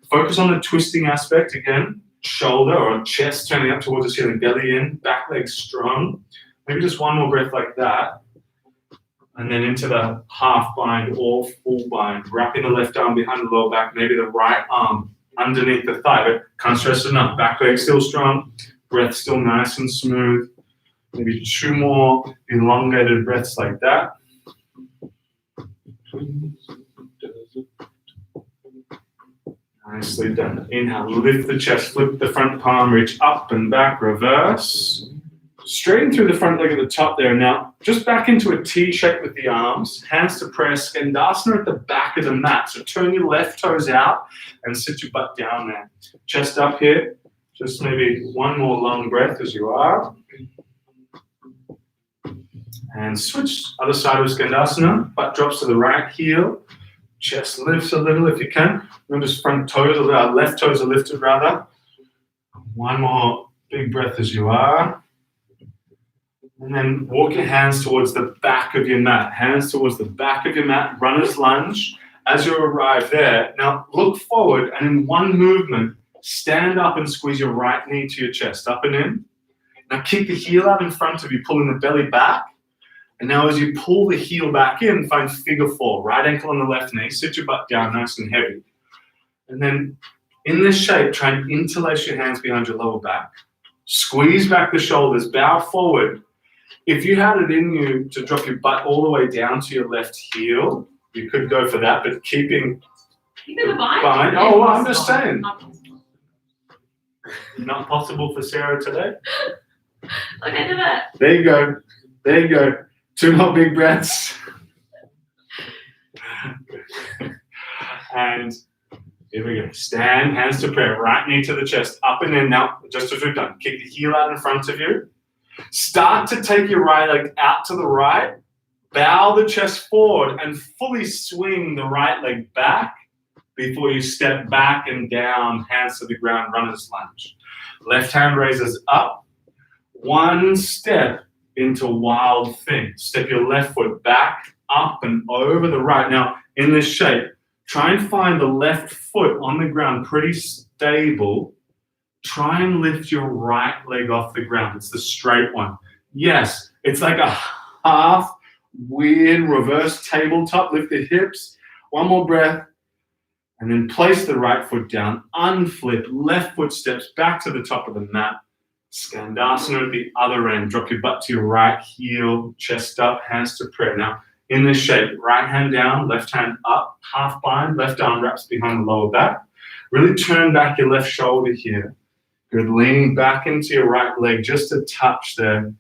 Focus on the twisting aspect again. Shoulder or chest turning up towards the ceiling, belly in, back leg strong. Maybe just 1 more breath like that. And then into the half bind or full bind. Wrapping the left arm behind the lower back, maybe the right arm underneath the thigh, but can't stress enough. Back leg still strong, breath still nice and smooth. Maybe 2 more elongated breaths like that. Nicely done. Inhale, lift the chest, flip the front palm, reach up and back, reverse. Straighten through the front leg at the top there. Now, just back into a T shape with the arms, hands to prayer, Skandasana at the back of the mat. So turn your left toes out and sit your butt down there. Chest up here. Just maybe 1 more long breath as you are. And switch, other side of Skandasana. Butt drops to the right heel. Chest lifts a little if you can. Notice front toes, left toes are lifted rather. 1 more big breath as you are. And then walk your hands towards the back of your mat. Hands towards the back of your mat, runner's lunge. As you arrive there, now look forward and in 1 movement, stand up and squeeze your right knee to your chest, up and in. Now kick the heel out in front of you, pulling the belly back. And now as you pull the heel back in, find figure 4. Right ankle on the left knee, sit your butt down nice and heavy. And then in this shape, try and interlace your hands behind your lower back. Squeeze back the shoulders, bow forward. If you had it in you to drop your butt all the way down to your left heel, you could go for that, but keeping the bind. Oh, well, I'm just saying. Not possible for Sarah today. Look, I did it. There you go. There you go. 2 more big breaths. And here we go. Stand, hands to prayer, right knee to the chest, up and in. Now, just as we've done, kick the heel out in front of you. Start to take your right leg out to the right. Bow the chest forward and fully swing the right leg back before you step back and down, hands to the ground, runner's lunge. Left hand raises up. 1 step into wild thing. Step your left foot back, up and over the right. Now, in this shape, try and find the left foot on the ground pretty stable. Try and lift your right leg off the ground. It's the straight one. Yes, it's like a half weird reverse tabletop. Lift the hips. 1 more breath. And then place the right foot down. Unflip. Left foot steps back to the top of the mat. Skandasana at the other end. Drop your butt to your right heel, chest up, hands to prayer. Now, in this shape, right hand down, left hand up, half bind, left arm wraps behind the lower back. Really turn back your left shoulder here. Good, leaning back into your right leg, just a touch there.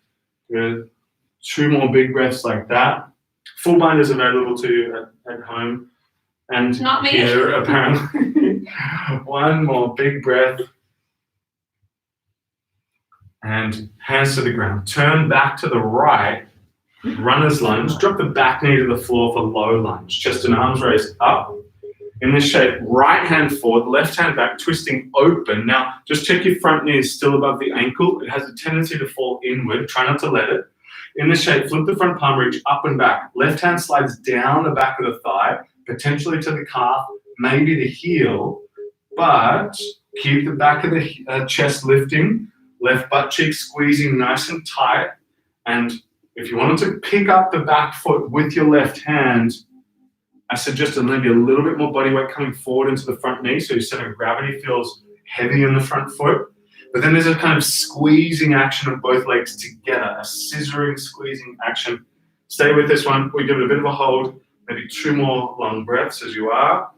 Good. 2 more big breaths like that. Full bind is available to you at home. And not me. Here, apparently. 1 more big breath. And hands to the ground. Turn back to the right. Runner's lunge. Drop the back knee to the floor for low lunge. Chest and arms raised up. In this shape, right hand forward, left hand back, twisting open. Now, just check your front knee is still above the ankle. It has a tendency to fall inward. Try not to let it. In this shape, flip the front palm, reach up and back. Left hand slides down the back of the thigh, potentially to the calf, maybe the heel, but keep the back of the chest lifting, left butt cheek squeezing nice and tight. And if you wanted to pick up the back foot with your left hand, I suggest maybe a little bit more body weight coming forward into the front knee, so your center of gravity feels heavy in the front foot. But then there's a kind of squeezing action of both legs together, a scissoring, squeezing action. Stay with this one. We give it a bit of a hold, maybe 2 more long breaths as you are.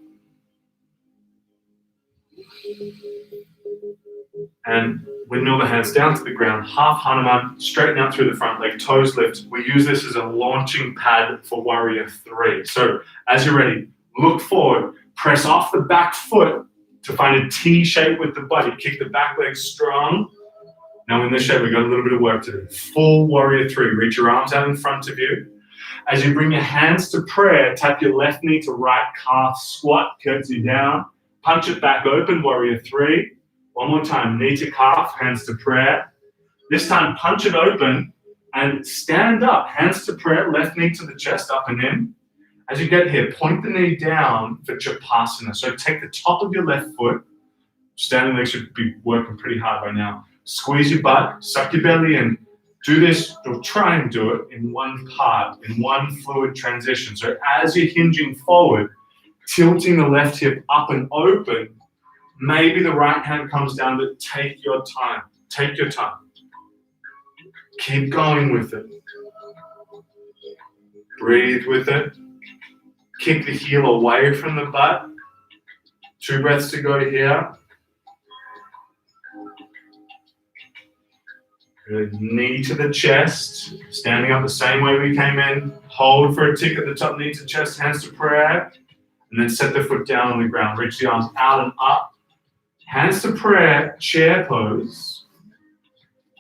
And windmill the hands down to the ground, half Hanuman, straighten out through the front leg, toes lift. We use this as a launching pad for warrior 3. So as you're ready, look forward, press off the back foot to find a T shape with the body. Kick the back leg strong. Now in this shape, we've got a little bit of work to do. Full warrior 3. Reach your arms out in front of you. As you bring your hands to prayer, tap your left knee to right calf, squat, curtsy down. Punch it back open, warrior 3. One more time, knee to calf, hands to prayer. This time, punch it open and stand up, hands to prayer, left knee to the chest, up and in. As you get here, point the knee down for Japasana. So take the top of your left foot. Standing legs should be working pretty hard right now. Squeeze your butt, suck your belly in. Do this, or try and do it in one part, in one fluid transition. So as you're hinging forward, tilting the left hip up and open, maybe the right hand comes down, but take your time. Take your time. Keep going with it. Breathe with it. Kick the heel away from the butt. 2 breaths to go here. Good. Knee to the chest. Standing up the same way we came in. Hold for a tick at the top, knee to chest, hands to prayer. And then set the foot down on the ground. Reach the arms out and up. Hands to prayer, chair pose.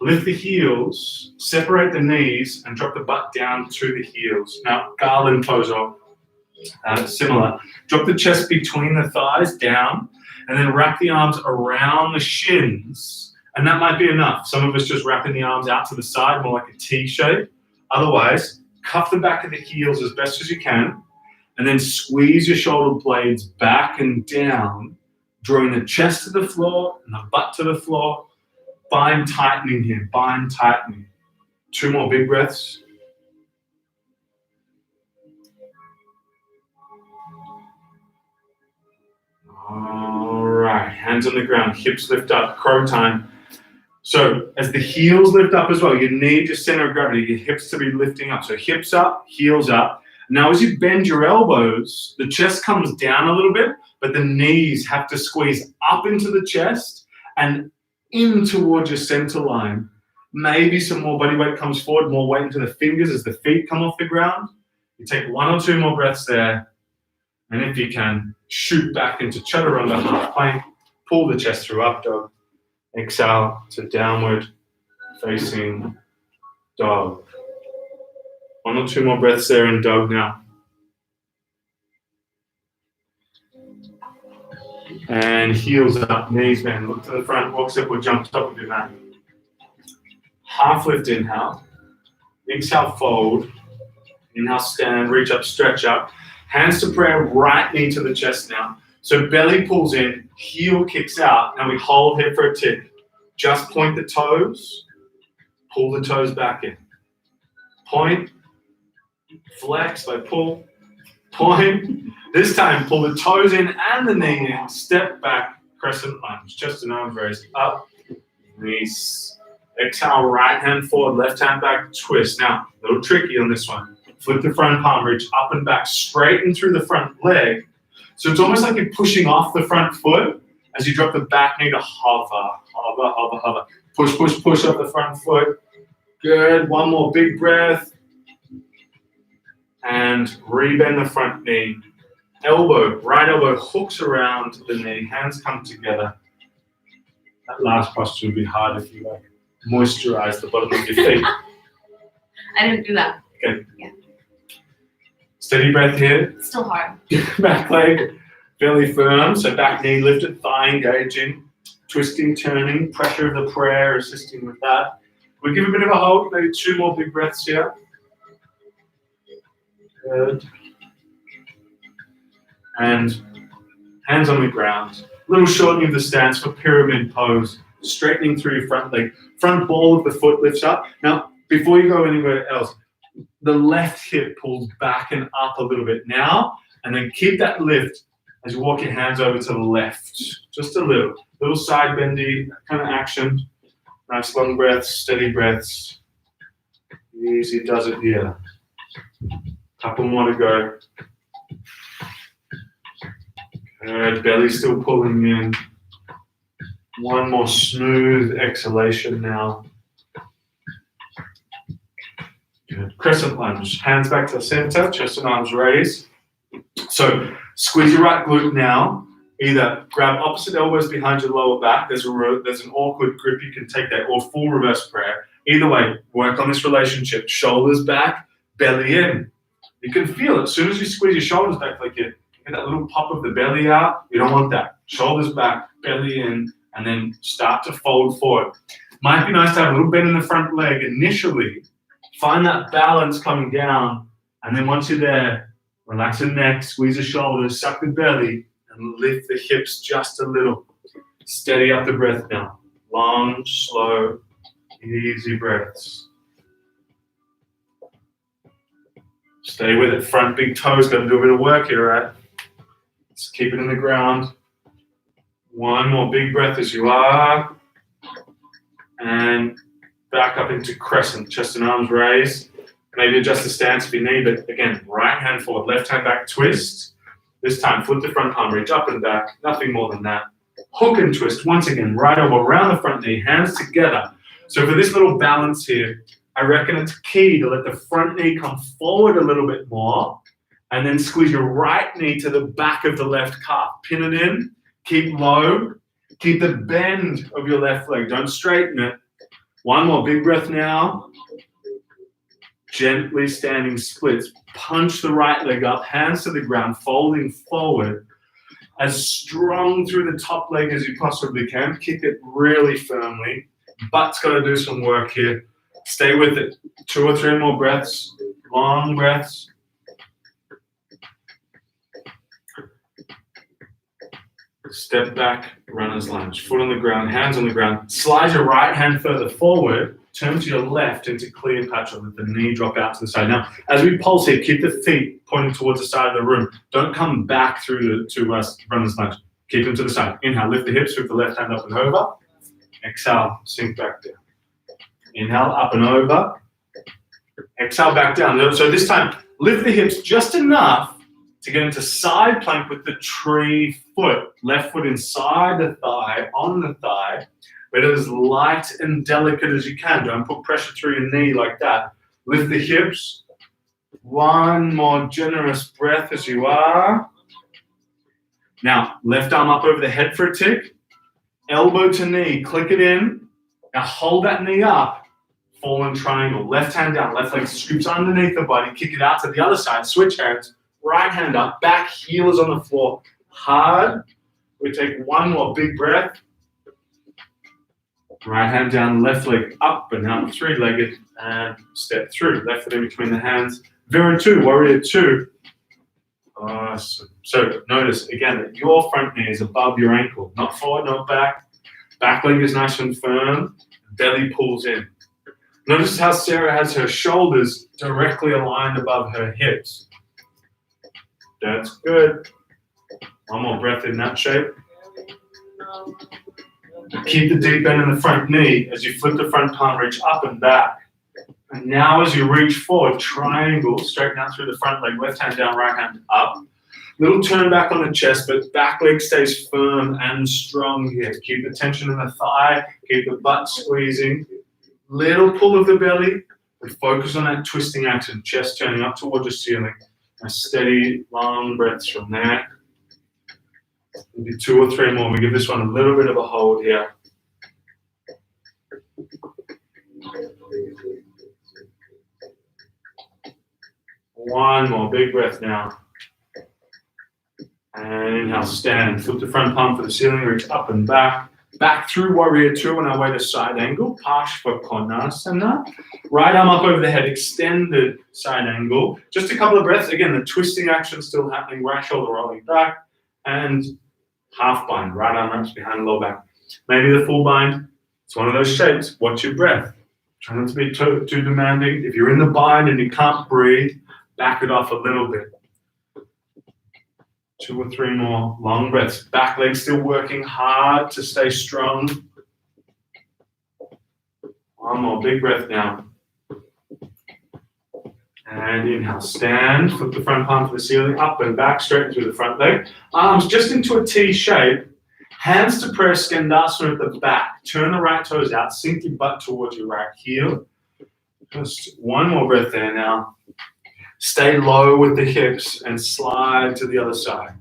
Lift the heels, separate the knees, and drop the butt down to the heels. Now, garland pose off. Similar. Drop the chest between the thighs down, and then wrap the arms around the shins. And that might be enough. Some of us just wrapping the arms out to the side, more like a T shape. Otherwise, cuff the back of the heels as best as you can, and then squeeze your shoulder blades back and down, drawing the chest to the floor and the butt to the floor. Bind tightening here, bind tightening. 2 more big breaths. All right, hands on the ground, hips lift up, crow time. So as the heels lift up as well, you need your center of gravity, your hips to be lifting up. So hips up, heels up. Now as you bend your elbows, the chest comes down a little bit, but the knees have to squeeze up into the chest and in towards your center line. Maybe some more body weight comes forward, more weight into the fingers as the feet come off the ground. You take 1 or 2 more breaths there. And if you can, shoot back into chaturanga, half plank. Pull the chest through up dog. Exhale to downward facing dog. 1 or 2 more breaths there in dog now. And heels up, knees bend, look to the front, walk step or jump top of your mat. Half lift inhale. Exhale, fold. Inhale, stand, reach up, stretch up. Hands to prayer, right knee to the chest now. So belly pulls in, heel kicks out, and we hold here for a tick. Just point the toes, pull the toes back in. Point, flex, like pull, point. This time, pull the toes in and the knee in, step back, crescent lunge. Chest and arms raised up, knees. Exhale, right hand forward, left hand back, twist. Now, a little tricky on this one. Flip the front palm, reach up and back, straighten through the front leg. So it's almost like you're pushing off the front foot as you drop the back knee to hover, hover, hover, hover. Push, push, push up the front foot. Good. 1 more big breath. And rebend the front knee. Elbow, right elbow hooks around the knee. Hands come together. That last posture would be hard if you moisturize the bottom of your feet. I didn't do that. Okay. Yeah. Steady breath here. It's still hard. Back leg Fairly firm, so back knee lifted, thigh engaging, twisting, turning, pressure of the prayer assisting with that. We give a bit of a hold, maybe 2 more big breaths here. Good. And hands on the ground. Little shortening of the stance for pyramid pose. Straightening through your front leg. Front ball of the foot lifts up. Now, before you go anywhere else, the left hip pulls back and up a little bit now, and then keep that lift as you walk your hands over to the left. Just a little side bendy kind of action. Nice long breaths, steady breaths. Easy does it here. Couple more to go. Good, belly still pulling in. One more smooth exhalation now. Good. Crescent lunge. Hands back to the center, chest and arms raised. So squeeze your right glute now. Either grab opposite elbows behind your lower back. There's an awkward grip you can take that, or full reverse prayer. Either way, work on this relationship. Shoulders back, belly in. You can feel it. As soon as you squeeze your shoulders back, like you get that little pop of the belly out. You don't want that. Shoulders back, belly in, and then start to fold forward. Might be nice to have a little bend in the front leg initially. Find that balance coming down, and then once you're there, relax the neck, squeeze the shoulders, suck the belly, and lift the hips just a little. Steady up the breath now. Long, slow, easy breaths. Stay with it. Front big toes, got to do a bit of work here, right? Just keep it in the ground. One more big breath as you are. And back up into crescent, chest and arms raised. Maybe adjust the stance if you need, but again, right hand forward, left hand back, twist. This time, flip the front palm, reach up and back, nothing more than that. Hook and twist, once again, right elbow around the front knee, hands together. So for this little balance here, I reckon it's key to let the front knee come forward a little bit more, and then squeeze your right knee to the back of the left calf. Pin it in, keep low, keep the bend of your left leg, don't straighten it. One more big breath now. Gently standing splits. Punch the right leg up, hands to the ground, folding forward. As strong through the top leg as you possibly can. Kick it really firmly. Butt's got to do some work here. Stay with it. 2 or 3 more breaths. Long breaths. Step back, runner's lunge. Foot on the ground, hands on the ground. Slide your right hand further forward. Turn to your left into clear patch, or let the knee drop out to the side. Now, as we pulse here, keep the feet pointing towards the side of the room. Don't come back through to runner's lunge. Keep them to the side. Inhale, lift the hips with the left hand up and over. Exhale, sink back down. Inhale, up and over. Exhale, back down. So this time, lift the hips just enough to get into side plank with the tree foot. Left foot inside the thigh, on the thigh. But as light and delicate as you can. Don't put pressure through your knee like that. Lift the hips. One more generous breath as you are. Now, left arm up over the head for a tick. Elbow to knee, click it in. Now hold that knee up. Fallen triangle. Left hand down, left leg scoops underneath the body. Kick it out to the other side. Switch hands. Right hand up, back heel is on the floor. Hard. We take one more big breath. Right hand down, left leg up and out, 3-legged, and step through. Left foot in between the hands. Vira 2, warrior 2. Awesome. So notice again that your front knee is above your ankle, not forward, not back. Back leg is nice and firm. Belly pulls in. Notice how Sarah has her shoulders directly aligned above her hips. That's good. One more breath in that shape. Keep the deep bend in the front knee as you flip the front palm, reach up and back. And now as you reach forward, triangle, straighten out through the front leg, left hand down, right hand up. Little turn back on the chest, but back leg stays firm and strong here. Keep the tension in the thigh, keep the butt squeezing. Little pull of the belly, but focus on that twisting action, chest turning up towards the ceiling. A steady, long breaths from there. Maybe 2 or 3 more. We give this one a little bit of a hold here. One more big breath now. And inhale, stand. Flip the front palm for the ceiling, reach up and back. Back through warrior two on our way to side angle. Parshvakonasana. Right arm up over the head, extended side angle. Just a couple of breaths. Again, the twisting action still happening. Right shoulder rolling back. And half bind. Right arm wraps behind the lower back. Maybe the full bind. It's one of those shapes. Watch your breath. Try not to be too demanding. If you're in the bind and you can't breathe, back it off a little bit. 2 or 3 more long breaths. Back leg still working hard to stay strong. 1 more big breath now. And inhale, stand. Flip the front palm to the ceiling, up and back, straighten through the front leg. Arms just into a T shape. Hands to prayer, skandasana at the back. Turn the right toes out, sink your butt towards your right heel. Just 1 more breath there now. Stay low with the hips and slide to the other side.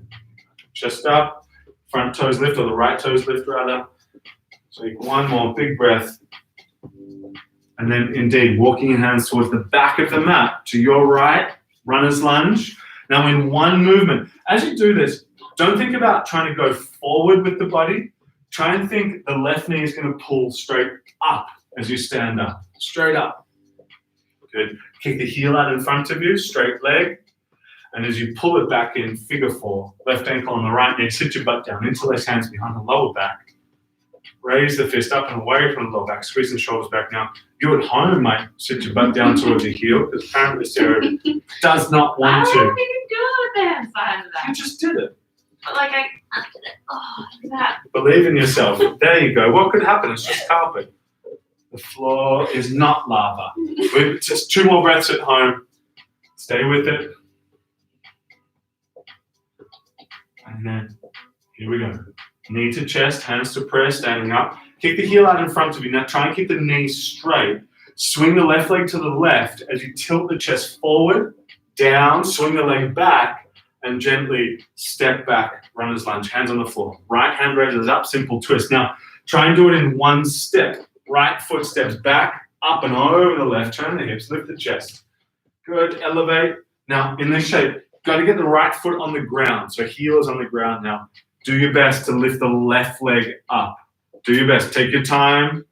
Chest up, front toes lift, or the right toes lift rather. Take 1 more big breath. And then indeed, walking your hands towards the back of the mat to your right, runner's lunge. Now in 1 movement, as you do this, don't think about trying to go forward with the body. Try and think the left knee is going to pull straight up as you stand up, straight up. Good. Kick the heel out in front of you, straight leg. And as you pull it back in, figure 4. Left ankle on the right knee, sit your butt down, interlace hands behind the lower back. Raise the fist up and away from the lower back, squeeze the shoulders back now. You at home might sit your butt down towards your heel, because apparently Sarah does not want to. I don't think you do it with the hand side of that. You just did it. But like look at that. Believe in yourself. There you go. What could happen? It's just carpet. The floor is not lava. Just 2 more breaths at home. Stay with it. And then, here we go. Knee to chest, hands to prayer, standing up. Kick the heel out in front of you. Now try and keep the knees straight. Swing the left leg to the left as you tilt the chest forward, down, swing the leg back, and gently step back, runner's lunge, hands on the floor. Right hand raises up, simple twist. Now, try and do it in 1 step. Right foot steps back, up and over the left, turn the hips, lift the chest. Good, elevate. Now, in this shape, got to get the right foot on the ground. So heel is on the ground now. Do your best to lift the left leg up. Do your best. Take your time.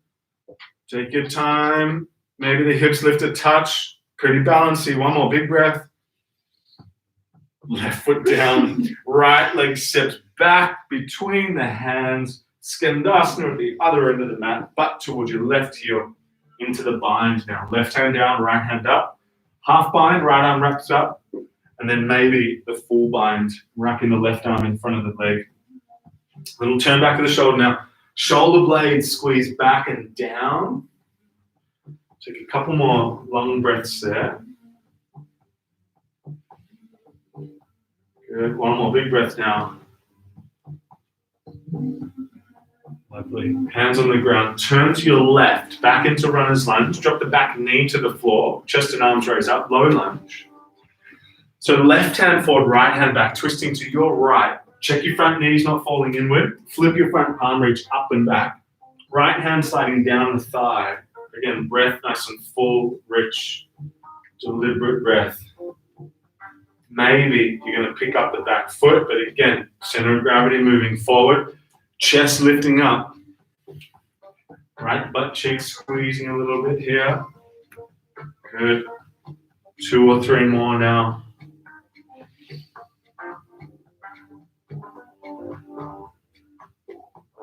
Take your time. Maybe the hips lift a touch. Pretty balancy. 1 more big breath. Left foot down. Right leg steps back between the hands. Skandasana at the other end of the mat. Butt towards your left heel. Into the bind now. Left hand down, right hand up. Half bind, right arm wraps up. And then maybe the full bind, wrapping the left arm in front of the leg. Little turn back of the shoulder now. Shoulder blades squeeze back and down. Take a couple more long breaths there. Good. 1 more big breath now. Lovely. Hands on the ground. Turn to your left, back into runner's lunge. Drop the back knee to the floor. Chest and arms raise up. Low lunge. So left hand forward, right hand back, twisting to your right. Check your front knees not falling inward. Flip your front palm, reach up and back. Right hand sliding down the thigh. Again, breath nice and full, rich, deliberate breath. Maybe you're going to pick up the back foot, but again, center of gravity moving forward. Chest lifting up. Right butt cheek squeezing a little bit here. Good. 2 or 3 more now.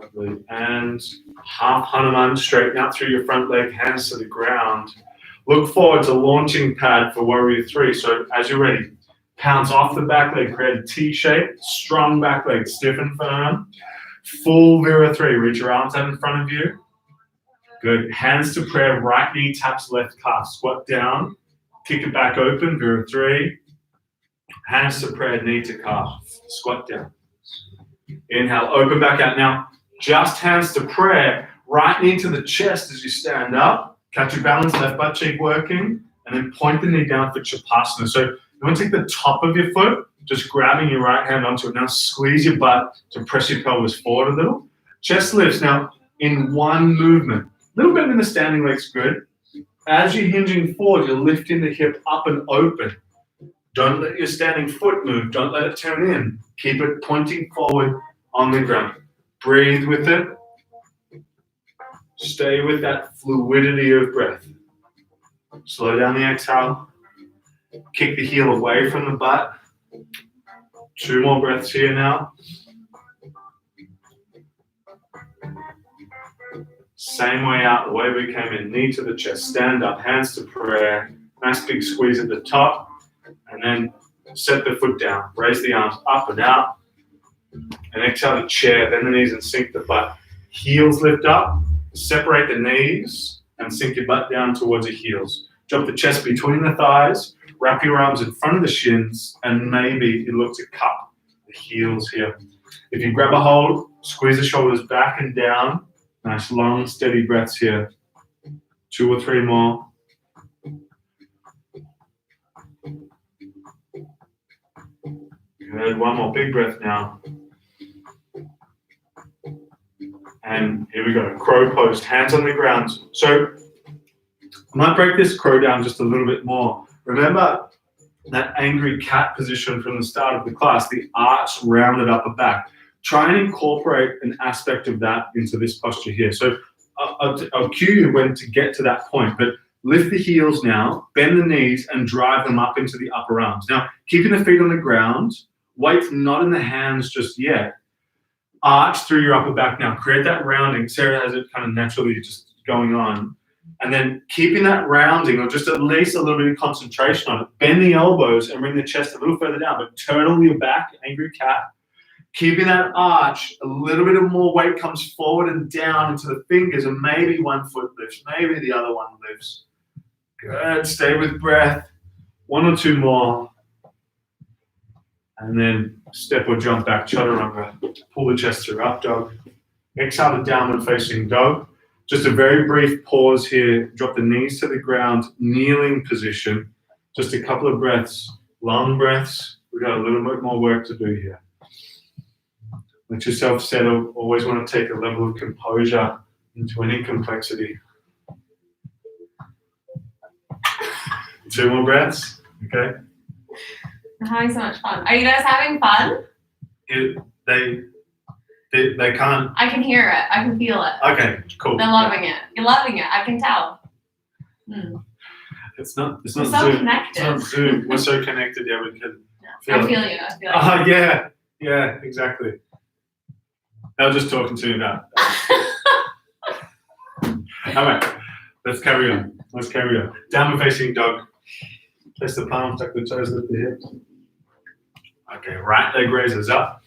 Lovely. And half Hanuman, straighten out through your front leg, hands to the ground. Look forward to launching pad for warrior 3. So as you're ready, pounce off the back leg, create a T shape, strong back leg, stiff and firm. Full Vira 3, reach your arms out in front of you. Good. Hands to prayer, right knee taps left calf. Squat down, kick it back open, Vira 3. Hands to prayer, knee to calf. Squat down. Inhale, open back out. Now, just hands to prayer, right knee to the chest as you stand up. Catch your balance, left butt cheek working, and then point the knee down for Chapasana. So you want to take the top of your foot, just grabbing your right hand onto it. Now squeeze your butt to press your pelvis forward a little. Chest lifts now in 1 movement. A little bit in the standing leg's good. As you're hinging forward, you're lifting the hip up and open. Don't let your standing foot move. Don't let it turn in. Keep it pointing forward on the ground. Breathe with it. Stay with that fluidity of breath. Slow down the exhale. Kick the heel away from the butt. 2 more breaths here now. Same way out, the way we came in. Knee to the chest. Stand up. Hands to prayer. Nice big squeeze at the top. And then set the foot down. Raise the arms up and out. And exhale to chair. Then the knees and sink the butt. Heels lift up. Separate the knees and sink your butt down towards your heels. Drop the chest between the thighs. Wrap your arms in front of the shins. And maybe you look to cup the heels here. If you grab a hold, squeeze the shoulders back and down. Nice long, steady breaths here. 2 or 3 more. Good. 1 more big breath now. And here we go. Crow pose. Hands on the ground. So I might break this crow down just a little bit more. Remember that angry cat position from the start of the class, the arched, rounded upper back. Try and incorporate an aspect of that into this posture here. So I'll cue you when to get to that point, but lift the heels now, bend the knees, and drive them up into the upper arms. Now, keeping the feet on the ground, weight not in the hands just yet. Arch through your upper back now. Create that rounding. Sarah has it kind of naturally just going on. And then keeping that rounding, or just at least a little bit of concentration on it. Bend the elbows and bring the chest a little further down, but turtle your back, angry cat. Keeping that arch, a little bit of more weight comes forward and down into the fingers, and maybe one foot lifts, maybe the other one lifts. Good, stay with breath. 1 or 2 more. And then step or jump back, chaturanga. Pull the chest through, up dog. Exhale to downward facing dog. Just a very brief pause here. Drop the knees to the ground, kneeling position. Just a couple of breaths, long breaths. We've got a little bit more work to do here. Let yourself settle. Always want to take a level of composure into any complexity. 2 more breaths. Okay. I'm having so much fun. Are you guys having fun? They can't. I can hear it. I can feel it. Okay, cool. They're loving it. You're loving it. I can tell. It's not We're so Zoom. connected. It's not Zoom. We're so connected. Yeah, we can feel I it. feel you. I feel you. Yeah, exactly. They were just talking to you about that. All right, let's carry on. Downward facing dog. Place the palms, tuck the toes, lift the hips. Okay, right leg raises up.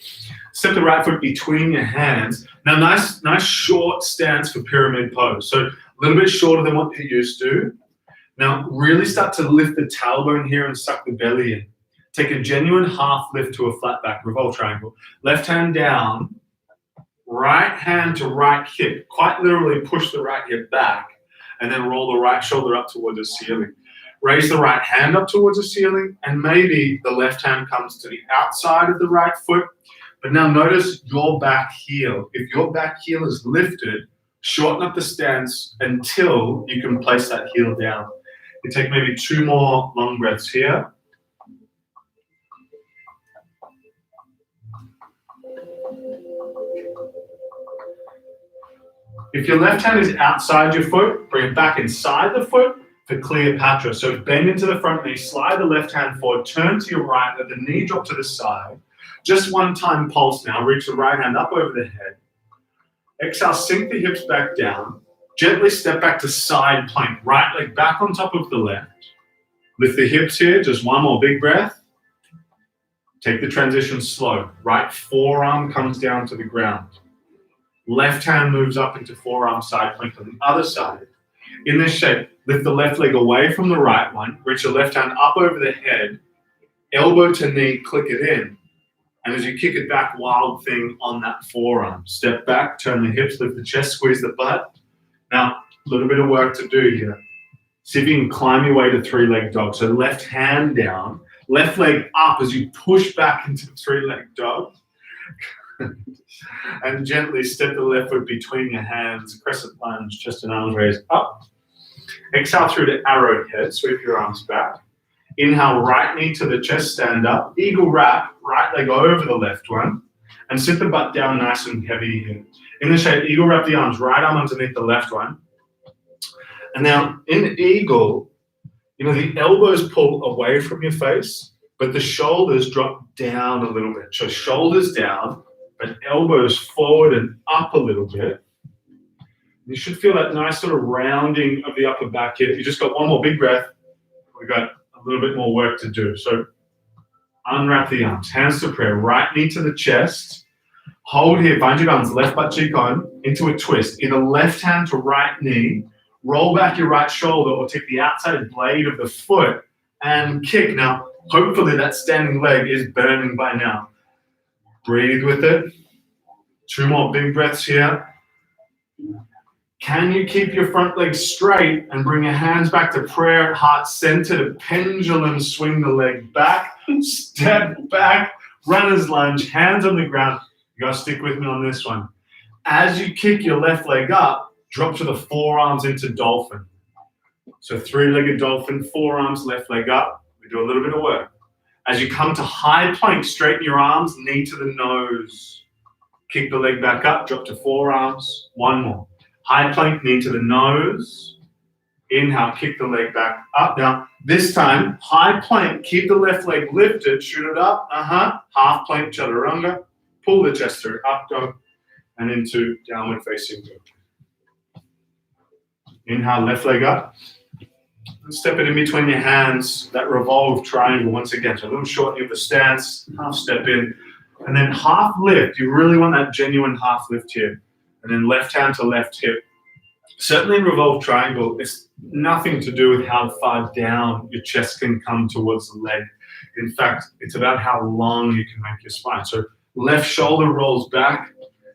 Step the right foot between your hands. Now, nice short stance for pyramid pose. So a little bit shorter than what you're used to. Now, really start to lift the tailbone here and suck the belly in. Take a genuine half lift to a flat back, revolve triangle. Left hand down, right hand to right hip. Quite literally push the right hip back and then roll the right shoulder up towards the ceiling. Raise the right hand up towards the ceiling, and maybe the left hand comes to the outside of the right foot. But now notice your back heel. If your back heel is lifted, shorten up the stance until you can place that heel down. You take maybe 2 more long breaths here. If your left hand is outside your foot, bring it back inside the foot for Cleopatra. So bend into the front knee, slide the left hand forward, turn to your right, let the knee drop to the side. Just 1 time pulse now. Reach the right hand up over the head. Exhale, sink the hips back down. Gently step back to side plank. Right leg back on top of the left. Lift the hips here. Just 1 more big breath. Take the transition slow. Right forearm comes down to the ground. Left hand moves up into forearm side plank on the other side. In this shape, lift the left leg away from the right one. Reach the left hand up over the head. Elbow to knee, click it in. And as you kick it back, wild thing on that forearm. Step back, turn the hips, lift the chest, squeeze the butt. Now, a little bit of work to do here. See if you can climb your way to 3-leg dog. So left hand down, left leg up as you push back into the 3-leg dog. And gently step the left foot between your hands, crescent lunge, chest and arms raised up. Exhale through to arrowhead, sweep your arms back. Inhale, right knee to the chest, stand up. Eagle wrap, right leg over the left one. And sit the butt down nice and heavy here. In the shape, eagle wrap the arms, right arm underneath the left one. And now in eagle, the elbows pull away from your face, but the shoulders drop down a little bit. So shoulders down, but elbows forward and up a little bit. You should feel that nice sort of rounding of the upper back here. You just got one more big breath. We've got a little bit more work to do. So unwrap the arms, hands to prayer, right knee to the chest. Hold here, bind your arms, left butt cheek on, into a twist. Either left hand to right knee, roll back your right shoulder or take the outside blade of the foot and kick. Now, hopefully that standing leg is burning by now. Breathe with it. 2 more big breaths here. Can you keep your front leg straight and bring your hands back to prayer, heart centered, pendulum swing the leg back, step back, runner's lunge, hands on the ground. You gotta stick with me on this one. As you kick your left leg up, drop to the forearms into dolphin. So 3-legged dolphin, forearms, left leg up. We do a little bit of work. As you come to high plank, straighten your arms, knee to the nose. Kick the leg back up, drop to forearms. 1 more. High plank, knee to the nose. Inhale, kick the leg back up. Now, this time, high plank, keep the left leg lifted, shoot it up. Half plank, chaturanga. Pull the chest through, up dog, and into downward facing dog. Inhale, left leg up. And step it in between your hands, that revolved triangle once again. So a little shortening of the stance, half step in, and then half lift. You really want that genuine half lift here. And then left hand to left hip. Certainly in revolved triangle, it's nothing to do with how far down your chest can come towards the leg. In fact, it's about how long you can make your spine. So left shoulder rolls back.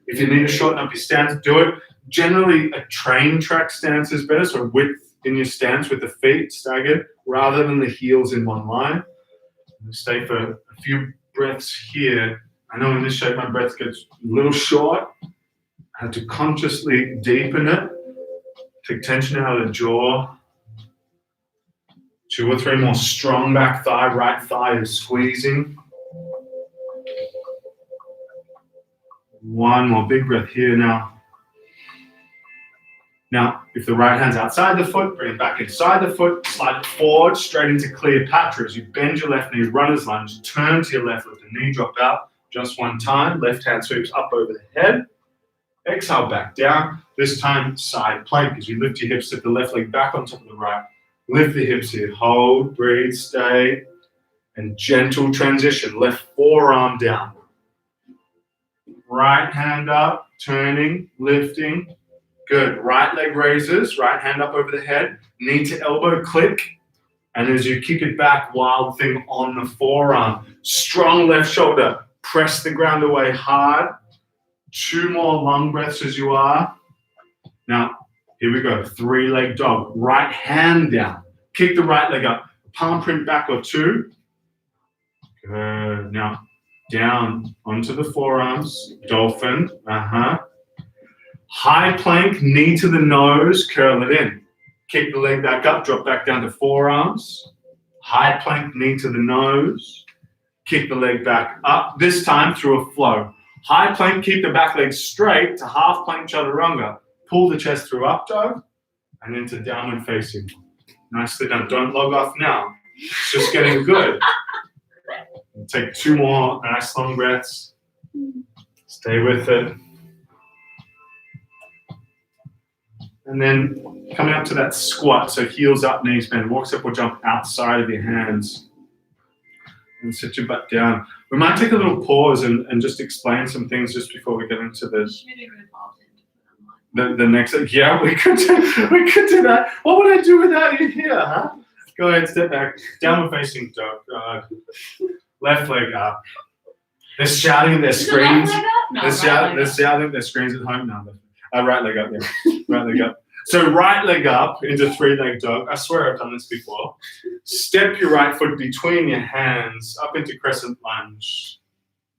If you need to shorten up your stance, do it. Generally, a train track stance is better, so width in your stance with the feet staggered, rather than the heels in one line. Stay for a few breaths here. I know in this shape my breath gets a little short. I have to consciously deepen it. Take tension out of the jaw. 2 or 3 more, strong back thigh, right thigh is squeezing. 1 more, big breath here now. Now, if the right hand's outside the foot, bring it back inside the foot, slide it forward, straight into Cleopatra. As you bend your left knee, runner's lunge, turn to your left, let the knee drop out. Just 1 time, left hand sweeps up over the head. Exhale, back down. This time, side plank. As you lift your hips, sit the left leg back on top of the right. Lift the hips here. Hold, breathe, stay. And gentle transition. Left forearm down. Right hand up, turning, lifting. Good. Right leg raises. Right hand up over the head. Knee to elbow, click. And as you kick it back, wild thing on the forearm. Strong left shoulder. Press the ground away hard. 2 more long breaths as you are. Now, here we go. 3-leg dog. Right hand down. Kick the right leg up. Palm print back or 2. Good. Now, down onto the forearms. Dolphin. High plank, knee to the nose. Curl it in. Kick the leg back up. Drop back down to forearms. High plank, knee to the nose. Kick the leg back up. This time through a flow. High plank, keep the back leg straight to half plank chaturanga. Pull the chest through up dog and into downward facing. Nicely done. Don't log off now. It's just getting good. Take 2 more nice long breaths. Stay with it. And then coming up to that squat, so heels up, knees bend. Walk, step, or jump outside of your hands. And sit your butt down. We might take a little pause and just explain some things just before we get into this. The next, yeah, we could do that. What would I do without you here, huh? Go ahead, step back. Downward facing dog. Left leg up. They're shouting at their screens. They're shouting at their screens at home now. Right leg up, yeah. Right leg up. So right leg up into 3-leg dog. I swear I've done this before. Step your right foot between your hands up into crescent lunge.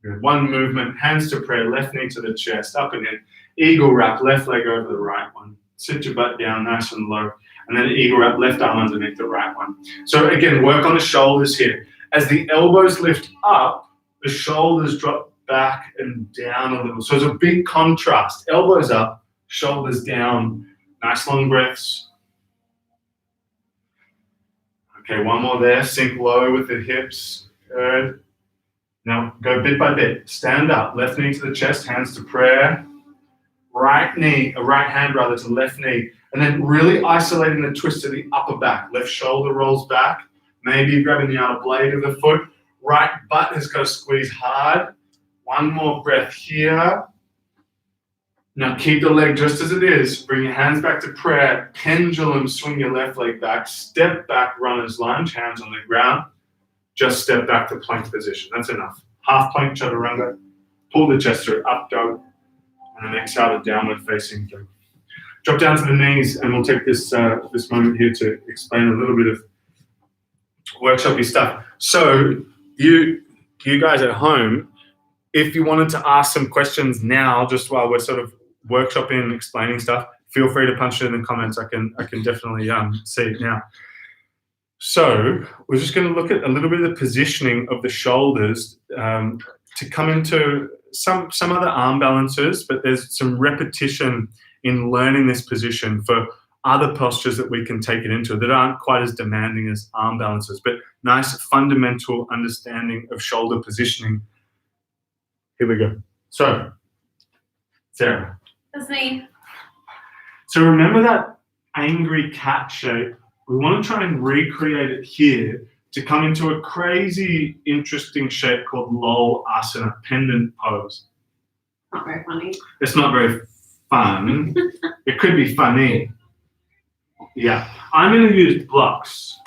Good. 1 movement, hands to prayer, left knee to the chest, up and in. Eagle wrap, left leg over the right one. sit your butt down nice and low, and then eagle up, left arm underneath the right one. So again, work on the shoulders here. As the elbows lift up, the shoulders drop back and down a little. So it's a big contrast. Elbows up, shoulders down. Nice long breaths. Okay, one more there. Sink low with the hips. Good. Now go bit by bit. Stand up. Left knee to the chest, hands to prayer. Right hand rather to left knee. And then really isolating the twist to the upper back. Left shoulder rolls back. Maybe you're grabbing the outer blade of the foot. Right butt has got to squeeze hard. One more breath here. Now keep the leg just as it is. Bring your hands back to prayer. Pendulum, swing your left leg back. Step back, runner's lunge, hands on the ground. Just step back to plank position. That's enough. Half plank chaturanga. Pull the chest through, up dog. And then exhale to downward facing dog. Drop down to the knees, and we'll take this this moment here to explain a little bit of workshopy stuff. So you guys at home, if you wanted to ask some questions now, just while we're sort of workshopping and explaining stuff, feel free to punch it in the comments. I can definitely see it now. So we're just going to look at a little bit of the positioning of the shoulders to come into some other arm balances, but there's some repetition in learning this position for other postures that we can take it into that aren't quite as demanding as arm balances, but nice fundamental understanding of shoulder positioning. Here we go. So, Sarah. That's me. So remember that angry cat shape? We want to try and recreate it here to come into a crazy, interesting shape called Lol Asana, pendant pose. Not very funny. It's not very fun. It could be funny. Yeah. I'm going to use blocks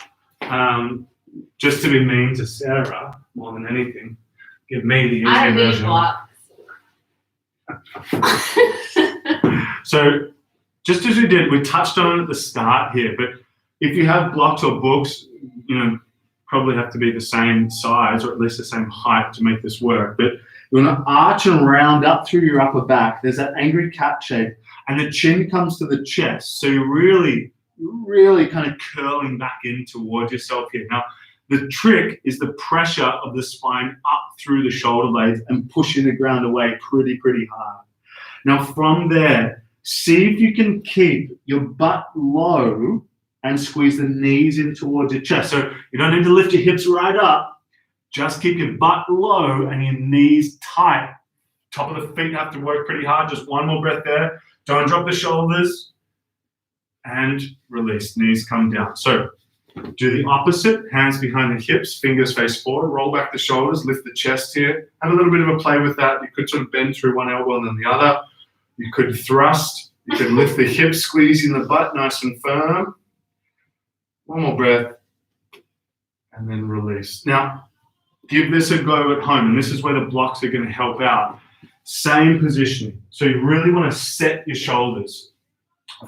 just to be mean to Sarah more than anything. Give me the easy version. Blocks. So just as we did, we touched on it at the start here, but if you have blocks or books, probably have to be the same size or at least the same height to make this work. But you want to arch and round up through your upper back. There's that angry cat shape, and the chin comes to the chest. So you're really kind of curling back in towards yourself here. Now, the trick is the pressure of the spine up through the shoulder blades and pushing the ground away pretty hard. Now, from there, see if you can keep your butt low and squeeze the knees in towards your chest. So you don't need to lift your hips right up. Just keep your butt low and your knees tight. Top of the feet have to work pretty hard. Just one more breath there. Don't drop the shoulders. And release. Knees come down. So do the opposite. Hands behind the hips. Fingers face forward. Roll back the shoulders. Lift the chest here. Have a little bit of a play with that. You could sort of bend through one elbow and then the other. You could thrust. You could lift the hips, squeezing the butt nice and firm. One more breath, and then release. Now, give this a go at home, and this is where the blocks are going to help out. Same positioning. So you really want to set your shoulders.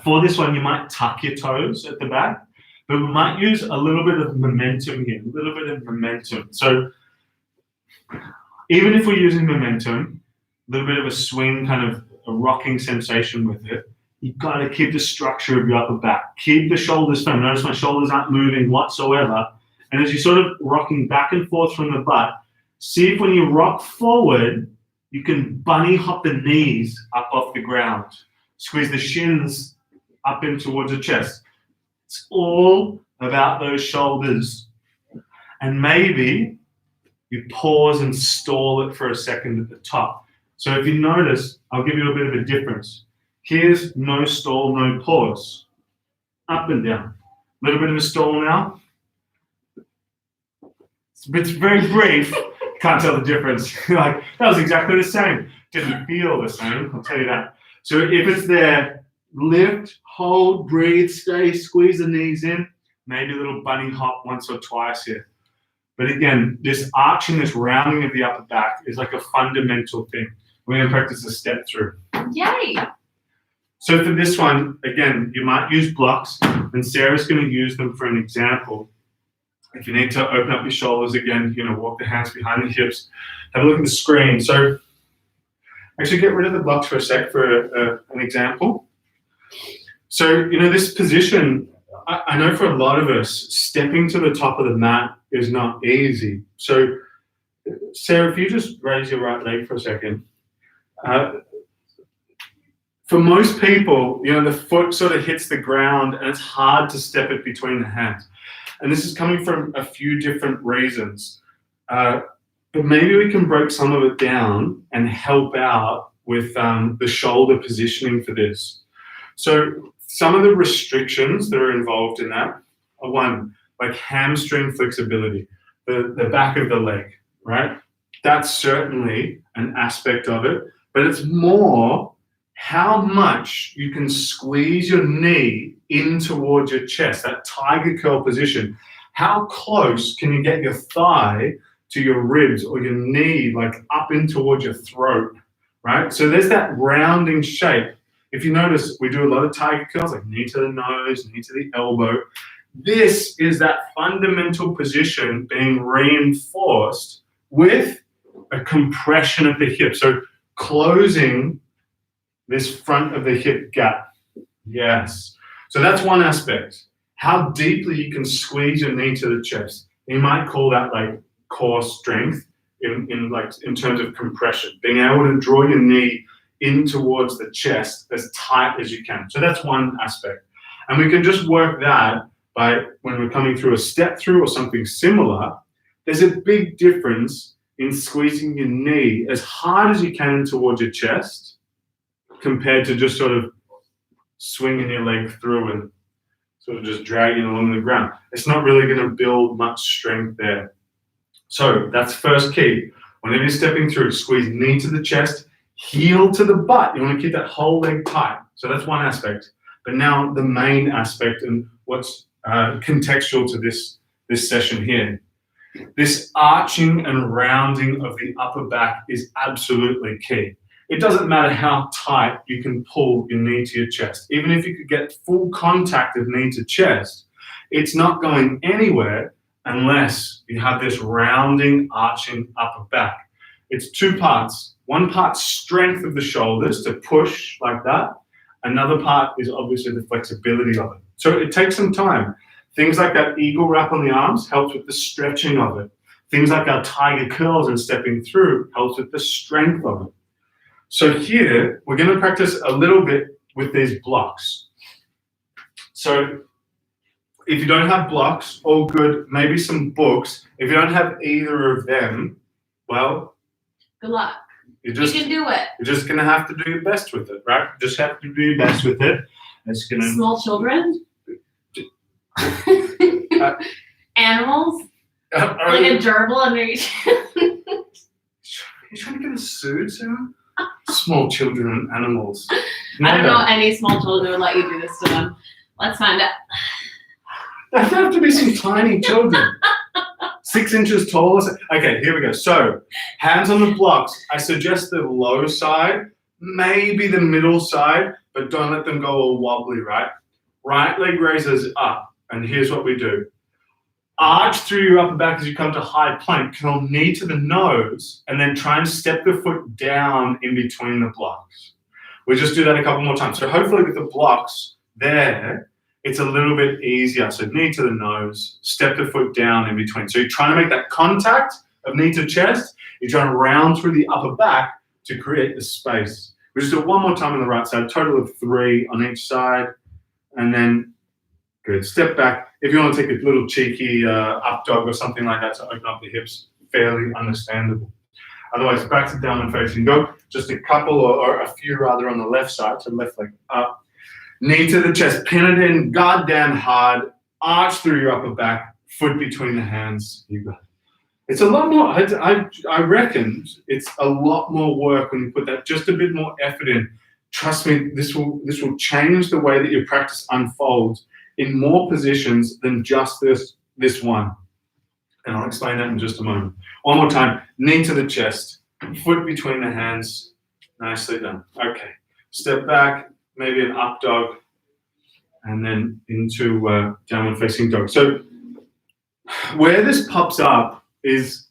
For this one, you might tuck your toes at the back, but we might use a little bit of momentum here, a little bit of momentum. So even if we're using momentum, a little bit of a swing, kind of a rocking sensation with it, you've got to keep the structure of your upper back. Keep the shoulders firm. Notice my shoulders aren't moving whatsoever. And as you're sort of rocking back and forth from the butt, see if when you rock forward, you can bunny hop the knees up off the ground. Squeeze the shins up in towards the chest. It's all about those shoulders. And maybe you pause and stall it for a second at the top. So if you notice, I'll give you a bit of a difference. Here's no stall, no pause. Up and down. A little bit of a stall now. It's very brief. Can't tell the difference. Like, that was exactly the same. Didn't feel the same, I'll tell you that. So if it's there, lift, hold, breathe, stay, squeeze the knees in. Maybe a little bunny hop once or twice here. But again, this arching, this rounding of the upper back is like a fundamental thing. We're going to practice a step through. Yay! So for this one, again, you might use blocks, and Sarah's going to use them for an example. If you need to open up your shoulders again, walk the hands behind the hips. Have a look at the screen. So actually get rid of the blocks for a sec for an example. So, this position, I know for a lot of us, stepping to the top of the mat is not easy. So, Sarah, if you just raise your right leg for a second. For most people, the foot sort of hits the ground and it's hard to step it between the hands. And this is coming from a few different reasons. But maybe we can break some of it down and help out with the shoulder positioning for this. So some of the restrictions that are involved in that are one, like hamstring flexibility, the back of the leg, right? That's certainly an aspect of it, but it's more how much you can squeeze your knee in towards your chest, that tiger curl position. How close can you get your thigh to your ribs or your knee, like up in towards your throat, right? So there's that rounding shape. If you notice, we do a lot of tiger curls, like knee to the nose, knee to the elbow. This is that fundamental position being reinforced with a compression of the hip. So closing this front of the hip gap. Yes. So that's one aspect. How deeply you can squeeze your knee to the chest. You might call that like core strength in terms of compression. Being able to draw your knee in towards the chest as tight as you can. So that's one aspect. And we can just work that by when we're coming through a step through or something similar, there's a big difference in squeezing your knee as hard as you can towards your chest compared to just sort of swinging your leg through and sort of just dragging along the ground. It's not really going to build much strength there. So that's first key. Whenever you're stepping through, squeeze knee to the chest, heel to the butt. You want to keep that whole leg tight. So that's one aspect. But now the main aspect and what's contextual to this session here. This arching and rounding of the upper back is absolutely key. It doesn't matter how tight you can pull your knee to your chest. Even if you could get full contact of knee to chest, it's not going anywhere unless you have this rounding, arching upper back. It's two parts. One part, strength of the shoulders to push like that. Another part is obviously the flexibility of it. So it takes some time. Things like that eagle wrap on the arms helps with the stretching of it. Things like our tiger curls and stepping through helps with the strength of it. So here, we're going to practice a little bit with these blocks. So if you don't have blocks, all good, maybe some books. If you don't have either of them, well, good luck. You can do it. You're just going to have to do your best with it, right? Just have to do your best with it. It's gonna... Small children? Animals? Like a gerbil under your chin? You trying to get us sued, Sarah? Small children and animals. I don't know any small children would let you do this to them. Let's find out. There have to be some tiny children. 6 inches tall. Okay, here we go. So, hands on the blocks. I suggest the low side, maybe the middle side, but don't let them go all wobbly, right? Right leg raises up, and here's what we do. Arch through your upper back as you come to high plank, curl knee to the nose, and then try and step the foot down in between the blocks. We'll just do that a couple more times. So hopefully with the blocks there, it's a little bit easier. So knee to the nose, step the foot down in between. So you're trying to make that contact of knee to chest. You're trying to round through the upper back to create the space. We'll just do it one more time on the right side, total of 3 on each side, and then good. Step back. If you want to take a little cheeky up dog or something like that to open up the hips, fairly understandable. Otherwise, back to downward facing dog. Just a couple or a few rather on the left side. So left leg up. Knee to the chest. Pin it in goddamn hard. Arch through your upper back. Foot between the hands. You got it. It's a lot more. I reckon it's a lot more work when you put that just a bit more effort in. Trust me, this will change the way that your practice unfolds in more positions than just this one. And I'll explain that in just a moment. One more time, knee to the chest, foot between the hands, nicely done. Okay, step back, maybe an up dog, and then into downward facing dog. So where this pops up is,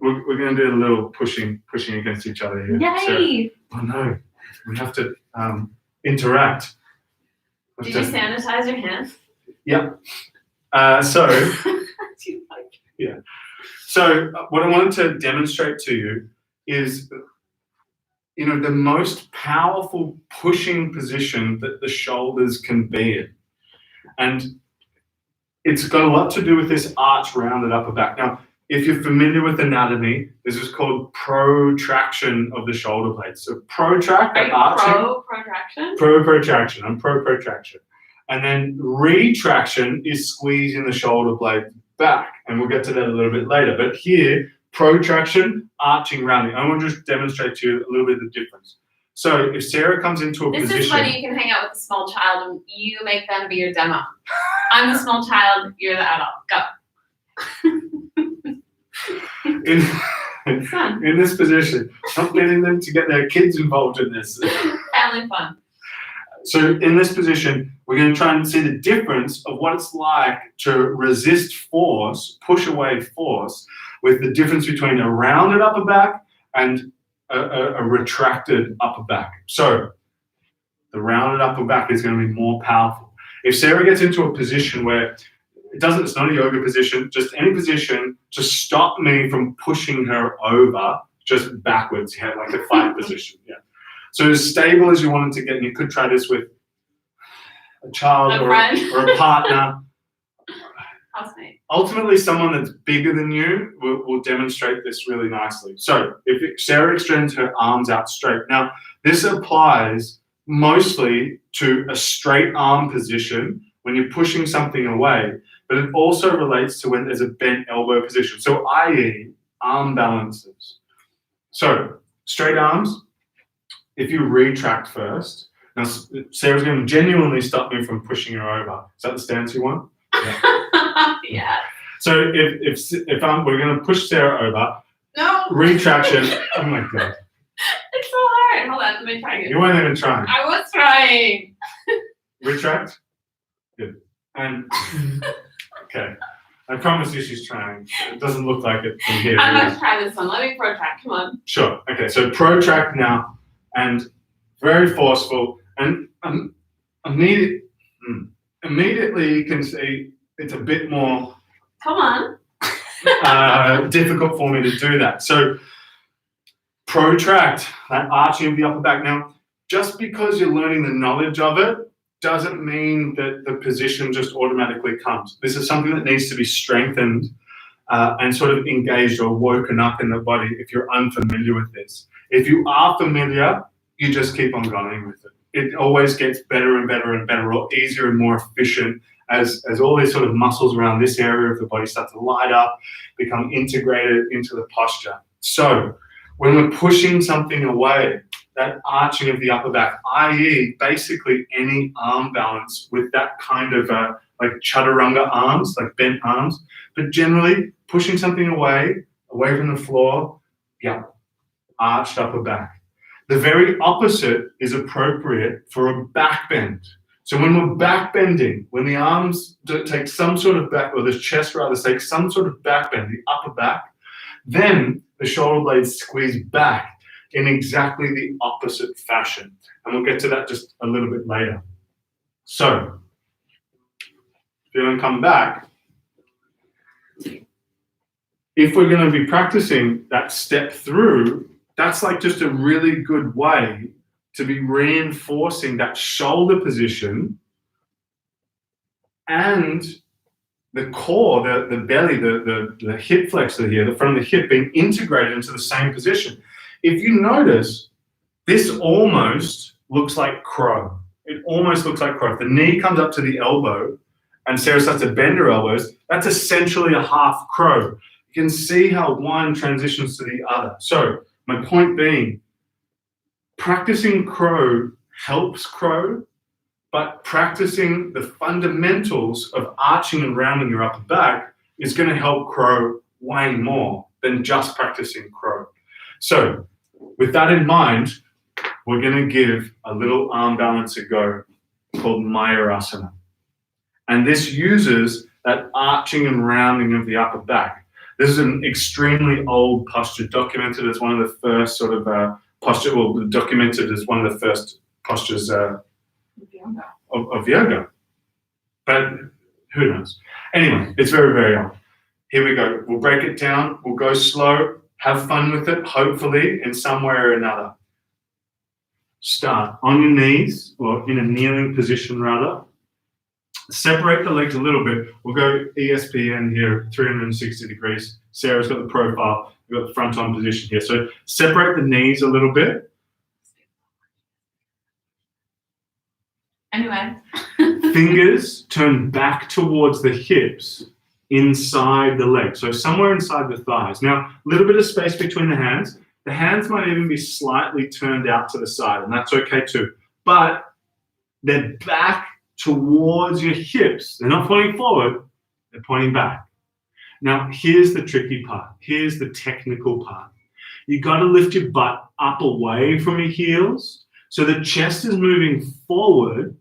we're going to do a little pushing against each other here. Yay! So, oh no, we have to interact. Did you sanitize your hands? Yeah. Yeah. So what I wanted to demonstrate to you is, the most powerful pushing position that the shoulders can be in. And it's got a lot to do with this arch rounded upper back. Now, if you're familiar with anatomy, this is called protraction of the shoulder blades. So protract, Are you arching. pro-protraction? Pro-protraction. I'm pro-protraction. And then retraction is squeezing the shoulder blade back. And we'll get to that a little bit later. But here, protraction, arching, rounding. I want to just demonstrate to you a little bit of the difference. So if Sarah comes into a position... This is when you can hang out with a small child and you make them be your demo. I'm the small child, you're the adult. Go. In this position, not getting them to get their kids involved in this. Family fun. So in this position, we're going to try and see the difference of what it's like to resist force, push away force, with the difference between a rounded upper back and a retracted upper back. So the rounded upper back is going to be more powerful. If Sarah gets into a position where it's not a yoga position, just any position to stop me from pushing her over just backwards, like a fight position. Yeah. So as stable as you want it to get, and you could try this with a child or a partner. Housemate. Ultimately, someone that's bigger than you will demonstrate this really nicely. So if Sarah extends her arms out straight. Now, this applies mostly to a straight arm position when you're pushing something away, but it also relates to when there's a bent elbow position. So i.e. arm balances. So straight arms, if you retract first, now Sarah's going to genuinely stop me from pushing her over. Is that the stance you want? Yeah. Yeah. So if we're going to push Sarah over, no retraction. Oh my god. It's so hard. Hold on, let me try again. You weren't even trying. I was trying. Retract. Good. And okay. I promise you she's trying. It doesn't look like it from here. I'm going to try this one. Let me protract. Come on. Sure. Okay. So protract now, and very forceful, and immediately you can see it's a bit more. Come on. Difficult for me to do that. So protract, that arching of the upper back. Now, just because you're learning the knowledge of it doesn't mean that the position just automatically comes. This is something that needs to be strengthened and sort of engaged or woken up in the body if you're unfamiliar with this. If you are familiar, you just keep on going with it. It always gets better and better and better, or easier and more efficient as all these sort of muscles around this area of the body start to light up, become integrated into the posture. So when we're pushing something away, that arching of the upper back, i.e. basically any arm balance with that kind of like chaturanga arms, like bent arms, but generally pushing something away from the floor, yeah, arched upper back. The very opposite is appropriate for a back bend. So when we're back bending, when the arms take some sort of back, or the chest rather takes some sort of back bend, the upper back, then the shoulder blades squeeze back in exactly the opposite fashion. And we'll get to that just a little bit later. So, if you want to come back, if we're going to be practicing that step through, that's like just a really good way to be reinforcing that shoulder position and the core, the belly, the hip flexor here, the front of the hip being integrated into the same position. If you notice, this almost looks like crow. It almost looks like crow. If the knee comes up to the elbow and Sarah starts to bend her elbows, that's essentially a half crow. You can see how one transitions to the other. So my point being, practicing crow helps crow, but practicing the fundamentals of arching and rounding your upper back is going to help crow way more than just practicing crow. So with that in mind, we're going to give a little arm balance a go called Mayurasana. And this uses that arching and rounding of the upper back. This is an extremely old posture, documented as one of the first sort of documented as one of the first postures of of yoga. But who knows? Anyway, it's very, very old. Here we go. We'll break it down. We'll go slow. Have fun with it, hopefully, in some way or another. Start on your knees, or in a kneeling position rather. Separate the legs a little bit. We'll go ESPN here, 360 degrees. Sarah's got the profile. We've got the front on position here. So separate the knees a little bit. Anyway. Fingers turn back towards the hips inside the leg. So somewhere inside the thighs. Now, a little bit of space between the hands. The hands might even be slightly turned out to the side, and that's okay too. But they're back towards your hips. They're not pointing forward, they're pointing back. Now, here's the tricky part. Here's the technical part. You got to lift your butt up away from your heels so the chest is moving forward,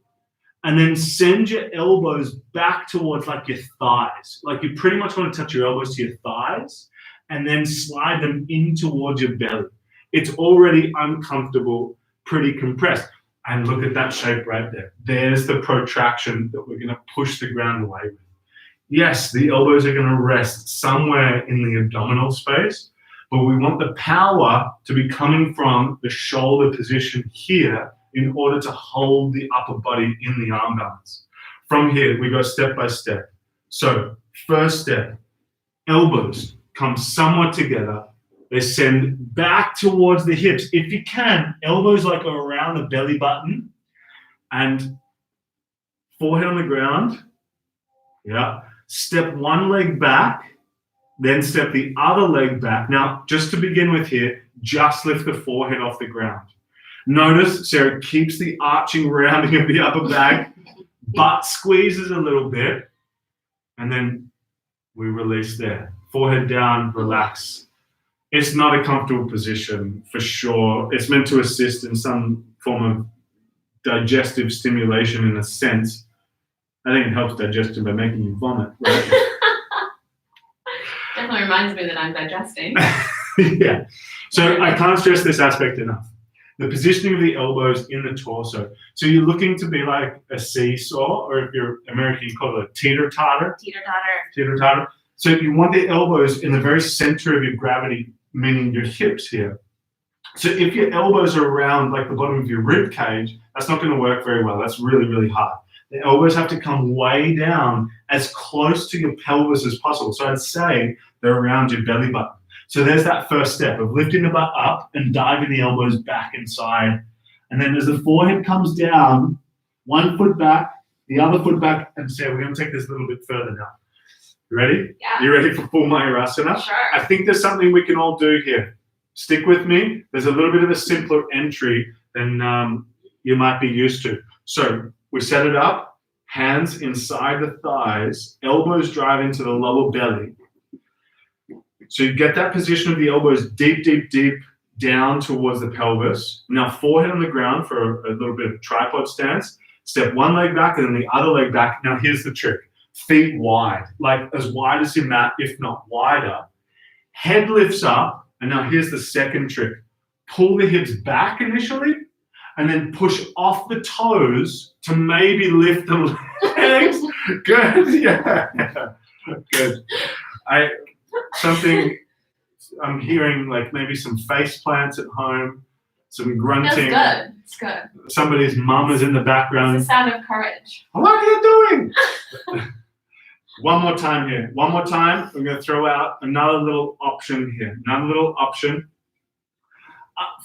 and then send your elbows back towards like your thighs. Like you pretty much want to touch your elbows to your thighs and then slide them in towards your belly. It's already uncomfortable, pretty compressed. And look at that shape right there. There's the protraction that we're going to push the ground away with. Yes, the elbows are going to rest somewhere in the abdominal space, but we want the power to be coming from the shoulder position here in order to hold the upper body in the arm balance. From here, we go step by step. So first step, elbows come somewhat together. They send back towards the hips. If you can, elbows like around the belly button and forehead on the ground. Yeah. Step one leg back, then step the other leg back. Now, just to begin with here, just lift the forehead off the ground. Notice Sarah keeps the arching rounding of the upper back, butt squeezes a little bit, and then we release there. Forehead down, relax. It's not a comfortable position for sure. It's meant to assist in some form of digestive stimulation in a sense. I think it helps digestion by making you vomit, right? Definitely reminds me that I'm digesting. Yeah. So I can't stress this aspect enough. The positioning of the elbows in the torso. So you're looking to be like a seesaw, or if you're American, you call it a teeter-totter. Teeter-totter. Teeter-totter. So you want the elbows in the very center of your gravity, meaning your hips here. So if your elbows are around like the bottom of your rib cage, that's not going to work very well. That's really, really hard. The elbows have to come way down as close to your pelvis as possible. So I'd say they're around your belly button. So there's that first step of lifting the butt up and diving the elbows back inside. And then as the forehead comes down, one foot back, the other foot back, and say, we're going to take this a little bit further now. You ready? Yeah. You ready for full Mayurasana? Sure. I think there's something we can all do here. Stick with me. There's a little bit of a simpler entry than you might be used to. So we set it up, hands inside the thighs, elbows drive into the lower belly. So you get that position of the elbows deep, deep, deep down towards the pelvis. Now forehead on the ground for a little bit of tripod stance. Step one leg back and then the other leg back. Now here's the trick. Feet wide, like as wide as your mat, if not wider. Head lifts up, and now here's the second trick. Pull the hips back initially, and then push off the toes to maybe lift the legs. Good, yeah, good. I'm hearing like maybe some face plants at home, some grunting. That's good. It's good. Somebody's mum is in the background. It's the sound of courage. What are you doing? One more time here. One more time. We're going to throw out another little option here. Another little option.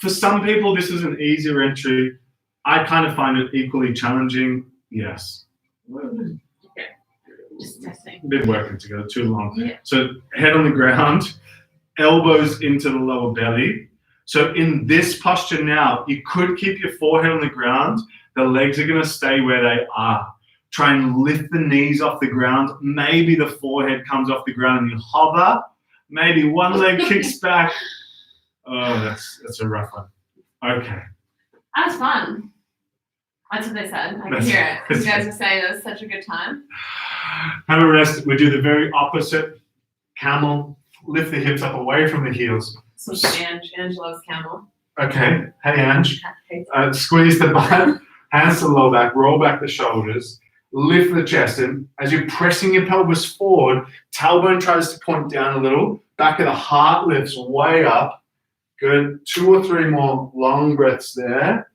For some people, this is an easier entry. I kind of find it equally challenging. Yes. Okay. Just testing. Been working together too long. Yeah. So head on the ground, elbows into the lower belly. So in this posture now, you could keep your forehead on the ground. The legs are going to stay where they are. Try and lift the knees off the ground. Maybe the forehead comes off the ground and you hover. Maybe one leg kicks back. Oh, that's a rough one. Okay. That was fun. That's what they said. I can hear it. You guys are saying it was such a good time. Have a rest. We do the very opposite. Camel. Lift the hips up away from the heels. So Ange loves camel. Okay. Hey, Ange. Squeeze the butt. Hands to the lower back, roll back the shoulders, lift the chest, and as you're pressing your pelvis forward, tailbone tries to point down a little, back of the heart lifts way up. Good. 2 or 3 more long breaths there.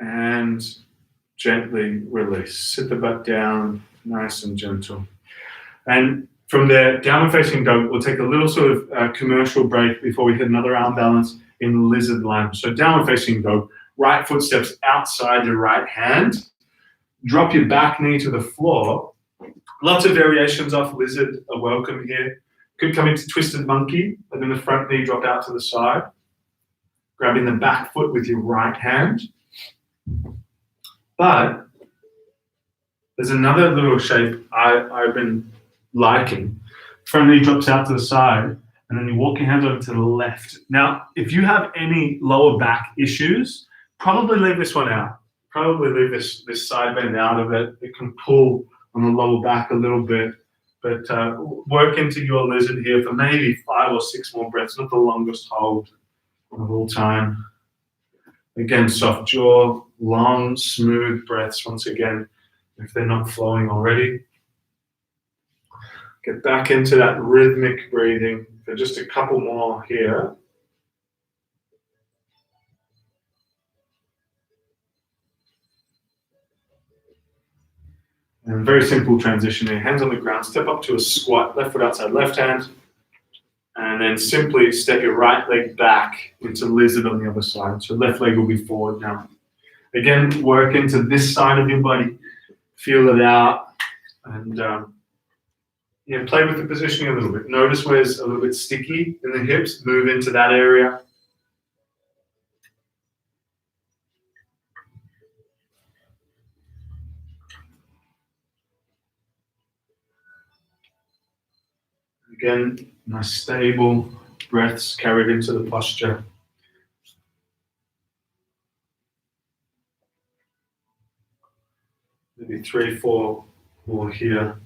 And gently release. Sit the butt down, nice and gentle. And from there, downward facing dog, we'll take a little sort of commercial break before we hit another arm balance in lizard lunge. So downward facing dog, right foot steps outside your right hand. Drop your back knee to the floor. Lots of variations off lizard are welcome here. Could come into twisted monkey, and then the front knee drop out to the side. Grabbing the back foot with your right hand. But there's another little shape I've been liking. Front knee drops out to the side, and then you walk your hands over to the left. Now, if you have any lower back issues, probably leave this one out. Probably leave this side bend out of it. It can pull on the lower back a little bit, but work into your lizard here for maybe 5 or 6 more breaths, not the longest hold of all time. Again, soft jaw, long, smooth breaths once again, if they're not flowing already. Get back into that rhythmic breathing for just a couple more here. And very simple transition here. Hands on the ground, step up to a squat, left foot outside left hand. And then simply step your right leg back into lizard on the other side. So left leg will be forward now. Again, work into this side of your body. Feel it out. And play with the positioning a little bit. Notice where it's a little bit sticky in the hips. Move into that area. Again, nice stable breaths carried into the posture. Maybe 3, 4 more here.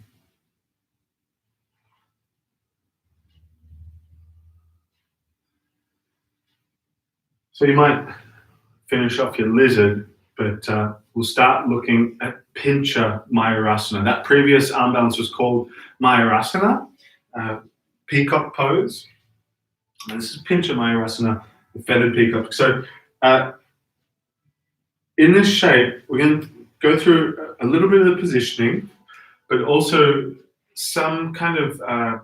So you might finish off your lizard, but we'll start looking at pincha mayurasana. That previous arm balance was called mayurasana, peacock pose. And this is pincha mayurasana, the feathered peacock. So in this shape, we're going to go through a little bit of the positioning, but also some kind of, I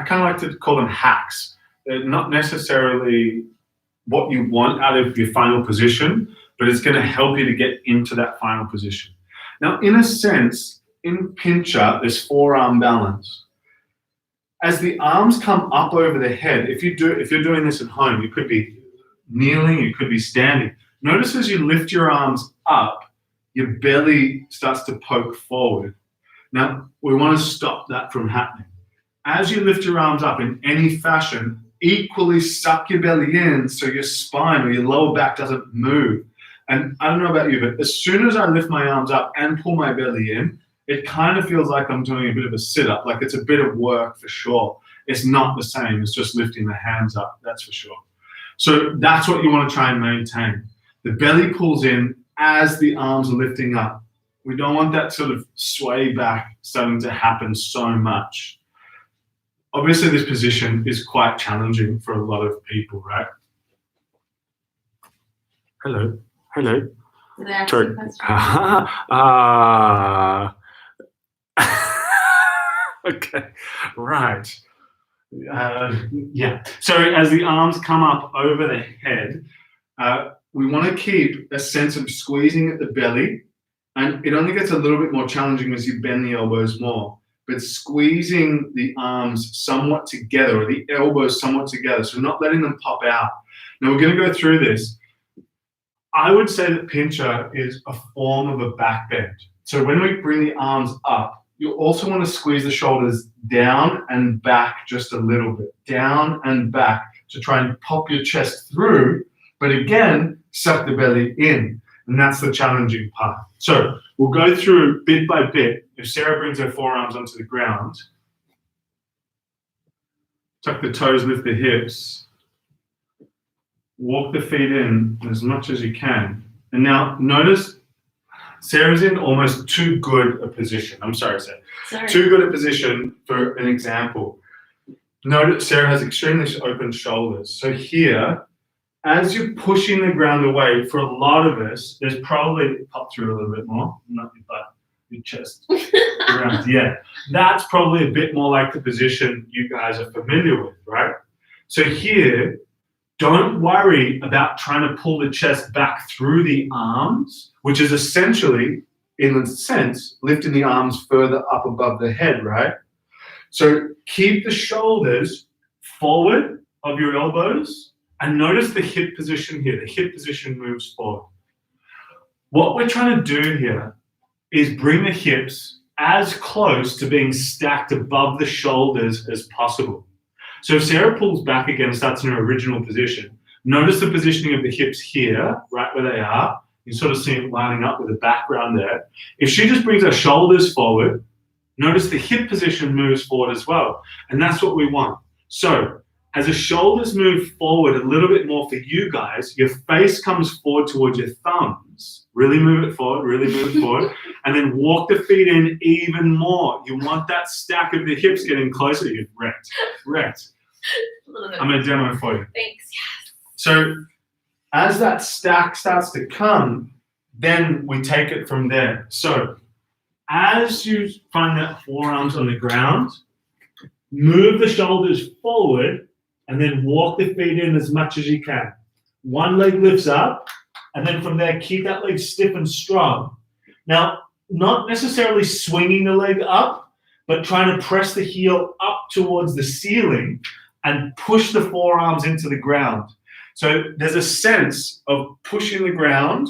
kind of like to call them hacks. They're not necessarily what you want out of your final position, but it's going to help you to get into that final position. Now, in a sense, in pincha, there's forearm balance. As the arms come up over the head, if you're doing this at home, you could be kneeling, you could be standing. Notice as you lift your arms up, your belly starts to poke forward. Now, we want to stop that from happening. As you lift your arms up in any fashion, equally suck your belly in so your spine or your lower back doesn't move. And I don't know about you, but as soon as I lift my arms up and pull my belly in, it kind of feels like I'm doing a bit of a sit-up, like it's a bit of work for sure. It's not the same, it's just lifting the hands up, that's for sure. So that's what you want to try and maintain. The belly pulls in as the arms are lifting up. We don't want that sort of sway back starting to happen so much. Obviously, this position is quite challenging for a lot of people, right? Hello. Did I ask you a question? Okay, right. Yeah. So as the arms come up over the head, we want to keep a sense of squeezing at the belly, and it only gets a little bit more challenging as you bend the elbows more. But squeezing the arms somewhat together, or the elbows somewhat together, so not letting them pop out. Now we're going to go through this. I would say that pincha is a form of a back bend. So when we bring the arms up, you also want to squeeze the shoulders down and back just a little bit, down and back, to try and pop your chest through, but again, suck the belly in. And that's the challenging part. So we'll go through bit by bit. If Sarah brings her forearms onto the ground, Tuck the toes, lift the hips. Walk the feet in as much as you can. And now notice Sarah's in almost too good a position. I'm sorry, Sarah. Sorry. Too good a position for an example. Notice Sarah has extremely open shoulders. So here, as you're pushing the ground away, for a lot of us, there's probably, pop through a little bit more, not your butt, your chest. Around, yeah. That's probably a bit more like the position you guys are familiar with, right? So here, don't worry about trying to pull the chest back through the arms, which is essentially, in a sense, lifting the arms further up above the head, right? So keep the shoulders forward of your elbows and notice the hip position here. The hip position moves forward. What we're trying to do here is bring the hips as close to being stacked above the shoulders as possible. So if Sarah pulls back again and starts in her original position, notice the positioning of the hips here, right where they are. You sort of see it lining up with the background there. If she just brings her shoulders forward, notice the hip position moves forward as well. And that's what we want. So as the shoulders move forward a little bit more for you guys, your face comes forward towards your thumbs. Really move it forward, really move it forward. And then walk the feet in even more. You want that stack of the hips getting closer. You're wrecked. I'm going to demo for you. Thanks, yes. So as that stack starts to come, then we take it from there. So as you find that forearms on the ground, move the shoulders forward and then walk the feet in as much as you can. One leg lifts up, and then from there, keep that leg stiff and strong. Now, not necessarily swinging the leg up, but trying to press the heel up towards the ceiling and push the forearms into the ground. So there's a sense of pushing the ground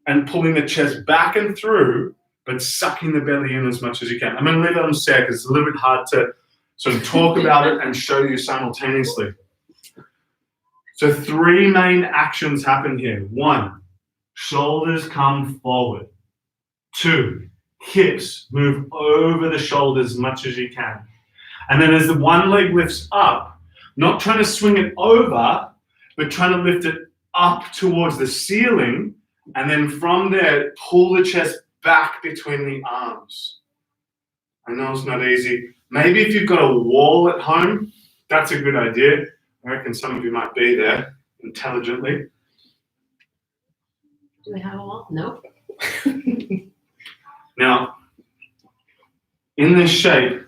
and pulling the chest back and through, but sucking the belly in as much as you can. I'm going to leave that on Sarah because it's a little bit hard to sort of talk about it and show you simultaneously. So 3 main actions happen here. 1, shoulders come forward. 2, hips move over the shoulders as much as you can. And then as the one leg lifts up, not trying to swing it over, but trying to lift it up towards the ceiling, and then from there, pull the chest back between the arms. I know it's not easy. Maybe if you've got a wall at home, that's a good idea. I reckon some of you might be there intelligently. Do we have a wall? No. Now, in this shape,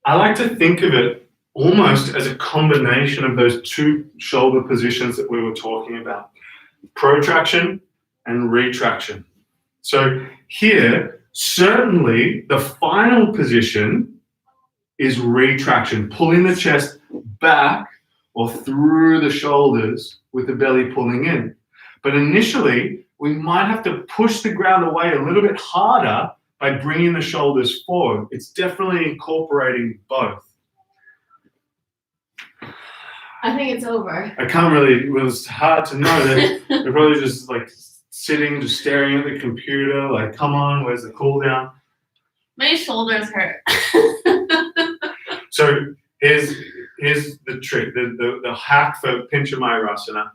I like to think of it almost as a combination of those 2 shoulder positions that we were talking about, protraction and retraction. So here, certainly the final position is retraction, pulling the chest back or through the shoulders with the belly pulling in. But initially, we might have to push the ground away a little bit harder by bringing the shoulders forward. It's definitely incorporating both. I think it's over. I can't really, it was hard to know that they're probably just like sitting, just staring at the computer, like, come on, where's the cool down? My shoulders hurt. So here's the trick, the hack for Pincha Mayurasana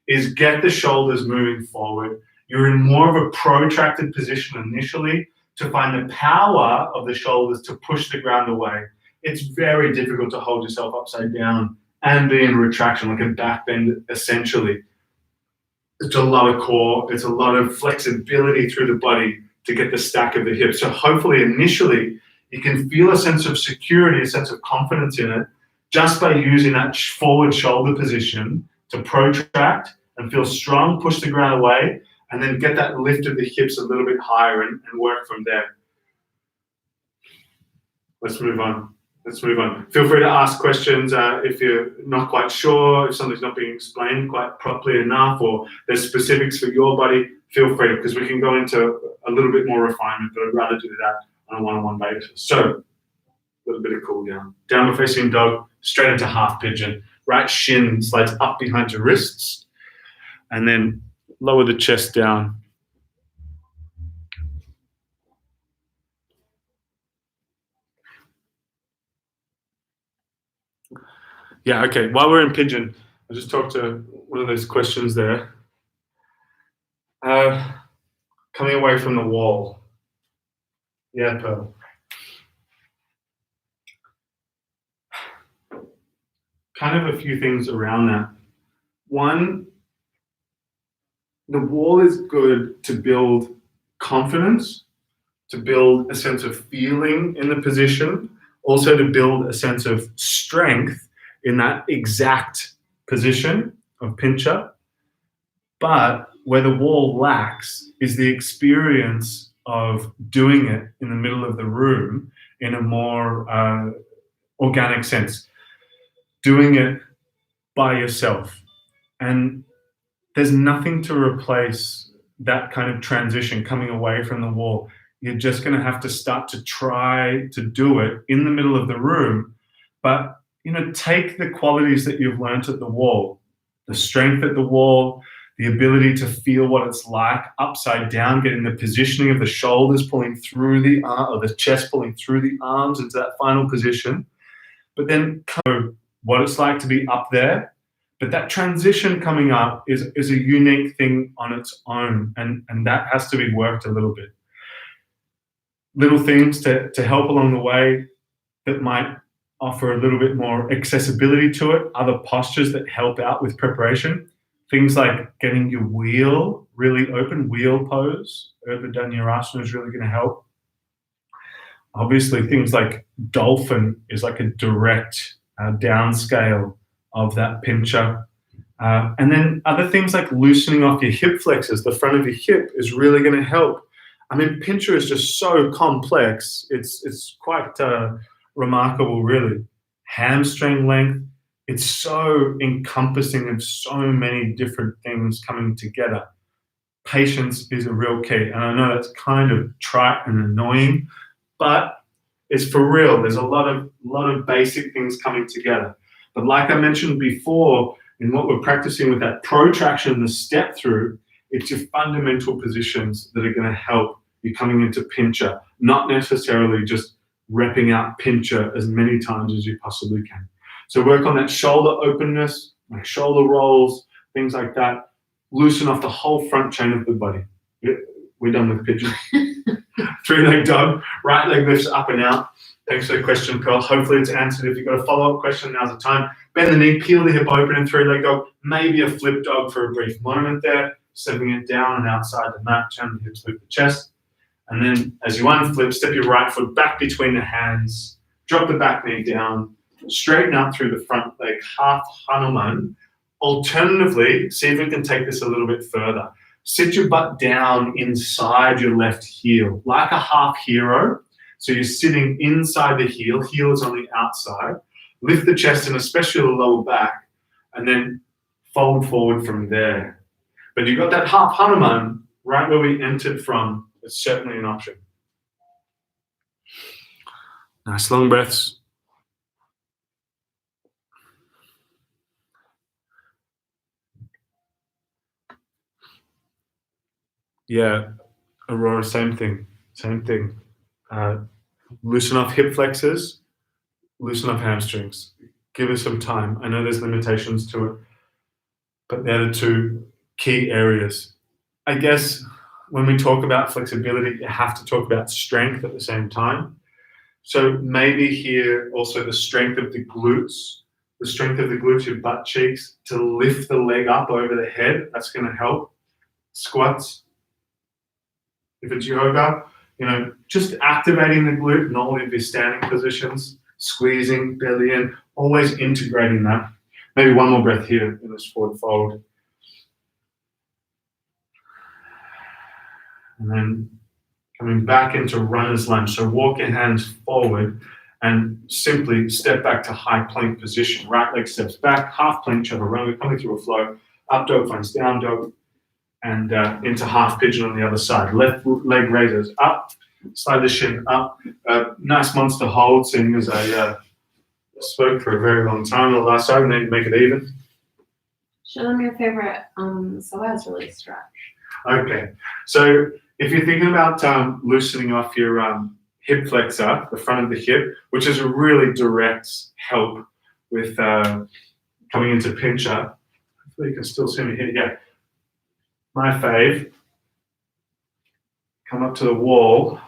is get the shoulders moving forward. You're in more of a protracted position initially to find the power of the shoulders to push the ground away. It's very difficult to hold yourself upside down and be in retraction, like a back bend essentially. It's a lot of core, it's a lot of flexibility through the body to get the stack of the hips. So hopefully initially you can feel a sense of security, a sense of confidence in it, just by using that forward shoulder position to protract and feel strong, push the ground away, and then get that lift of the hips a little bit higher and work from there. Let's move on. Feel free to ask questions if you're not quite sure, if something's not being explained quite properly enough, or there's specifics for your body, feel free, because we can go into a little bit more refinement, but I'd rather do that on a one-on-one basis. So, a little bit of cool down. Downward facing dog, straight into half pigeon. Right shin slides up behind your wrists, and then lower the chest down. Yeah, okay. While we're in pigeon, I'll just talk to one of those questions there. Coming away from the wall. Yeah, Pearl. Kind of a few things around that. One, the wall is good to build confidence, to build a sense of feeling in the position, also to build a sense of strength in that exact position of pincher. But where the wall lacks is the experience of doing it in the middle of the room in a more organic sense, doing it by yourself. And there's nothing to replace that kind of transition coming away from the wall. You're just going to have to start to try to do it in the middle of the room. But, take the qualities that you've learned at the wall, the strength at the wall, the ability to feel what it's like upside down, getting the positioning of the shoulders pulling through the arm, or the chest pulling through the arms into that final position. But then what it's like to be up there. But that transition coming up is a unique thing on its own, and that has to be worked a little bit. Little things to help along the way that might offer a little bit more accessibility to it, other postures that help out with preparation. Things like getting your wheel really open, wheel pose. Urdhva Dhanurasana is really going to help. Obviously, things like dolphin is like a direct downscale of that pincher. And then other things like loosening off your hip flexors, the front of your hip is really going to help. I mean, pincher is just so complex. It's quite remarkable, really. Hamstring length, it's so encompassing of so many different things coming together. Patience is a real key. And I know that's kind of trite and annoying, but it's for real. There's a lot of basic things coming together. But like I mentioned before, in what we're practicing with that protraction, the step through, it's your fundamental positions that are going to help you coming into pincher, not necessarily just repping out pincher as many times as you possibly can. So work on that shoulder openness, like shoulder rolls, things like that. Loosen off the whole front chain of the body. We're done with pigeon. 3-leg dog, right leg lifts up and out. Thanks for the question, Pearl. Hopefully it's answered. If you've got a follow-up question, now's the time. Bend the knee, peel the hip open in 3-leg dog. Maybe a flip dog for a brief moment there. Stepping it down and outside the mat, turn the hips, lift the chest. And then as you unflip, step your right foot back between the hands. Drop the back knee down. Straighten out through the front leg, half Hanuman. Alternatively, see if we can take this a little bit further. Sit your butt down inside your left heel, like a half hero. So you're sitting inside the heel is on the outside. Lift the chest and especially the lower back, and then fold forward from there. But you've got that half Hanuman right where we entered from. It's certainly an option. Nice long breaths. Yeah, Aurora, same thing. Loosen off hip flexors, loosen off hamstrings. Give us some time. I know there's limitations to it, but they're the two key areas. I guess when we talk about flexibility, you have to talk about strength at the same time. So maybe here also the strength of the glutes, your butt cheeks, to lift the leg up over the head. That's going to help. Squats. If it's yoga, just activating the glute in all of your standing positions, squeezing, belly in, always integrating that. Maybe one more breath here in this forward fold. And then coming back into runner's lunge. So walk your hands forward and simply step back to high plank position. Right leg steps back, half plank chaturanga, coming through a flow. Up dog finds down dog. And into half pigeon on the other side. Left leg raises up, slide the shin up. Nice monster hold, seeing as I spoke for a very long time on the last side, and then make it even. Show them your favorite psoas release stretch. Okay, so if you're thinking about loosening off your hip flexor, the front of the hip, which is a really direct help with coming into pincher. Hopefully you can still see me here. Yeah. My fave. Come up to the wall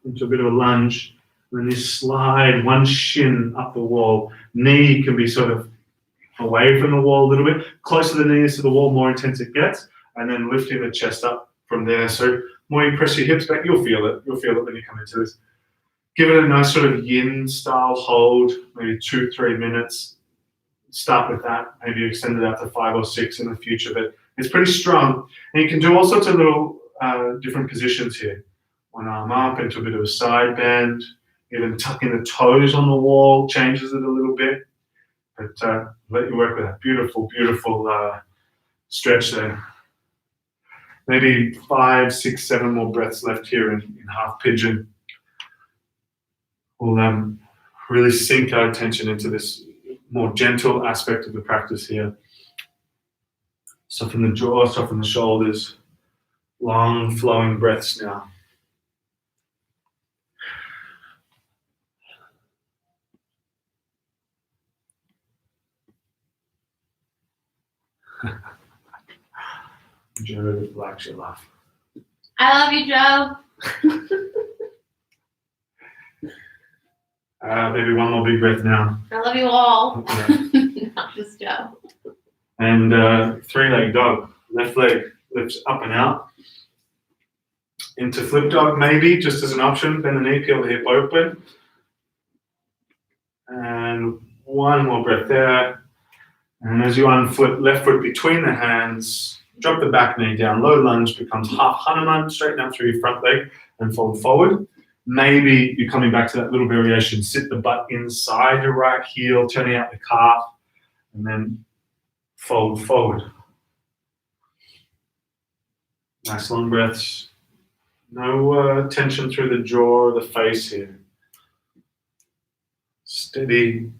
into a bit of a lunge. And then you slide one shin up the wall. Knee can be sort of away from the wall a little bit. Closer the knees to the wall, more intense it gets. And then lifting the chest up from there. So more you press your hips back, you'll feel it. You'll feel it when you come into this. Give it a nice sort of yin style hold, maybe 2-3 minutes. Start with that. Maybe extend it out to 5 or 6 in the future. But it's pretty strong. And you can do all sorts of little different positions here. One arm up into a bit of a side bend. Even tucking the toes on the wall changes it a little bit. But let you work with that beautiful, beautiful stretch there. Maybe 5, 6, 7 more breaths left here in half pigeon. We'll really sink our attention into this more gentle aspect of the practice here. Soften the jaw, soften the shoulders. Long flowing breaths now. Joe likes your laugh. I love you, Joe. Maybe one more big breath now. I love you all. Yeah. Not just Joe. And 3-leg dog. Left leg lifts up and out. Into flip dog, maybe, just as an option. Bend the knee, peel the hip open. And one more breath there. And as you unflip left foot between the hands, drop the back knee down. Low lunge becomes half Hanuman. Straighten out through your front leg and fold forward. Maybe you're coming back to that little variation. Sit the butt inside your right heel, turning out the calf, and then fold forward. Nice long breaths. No tension through the jaw or the face here. Steady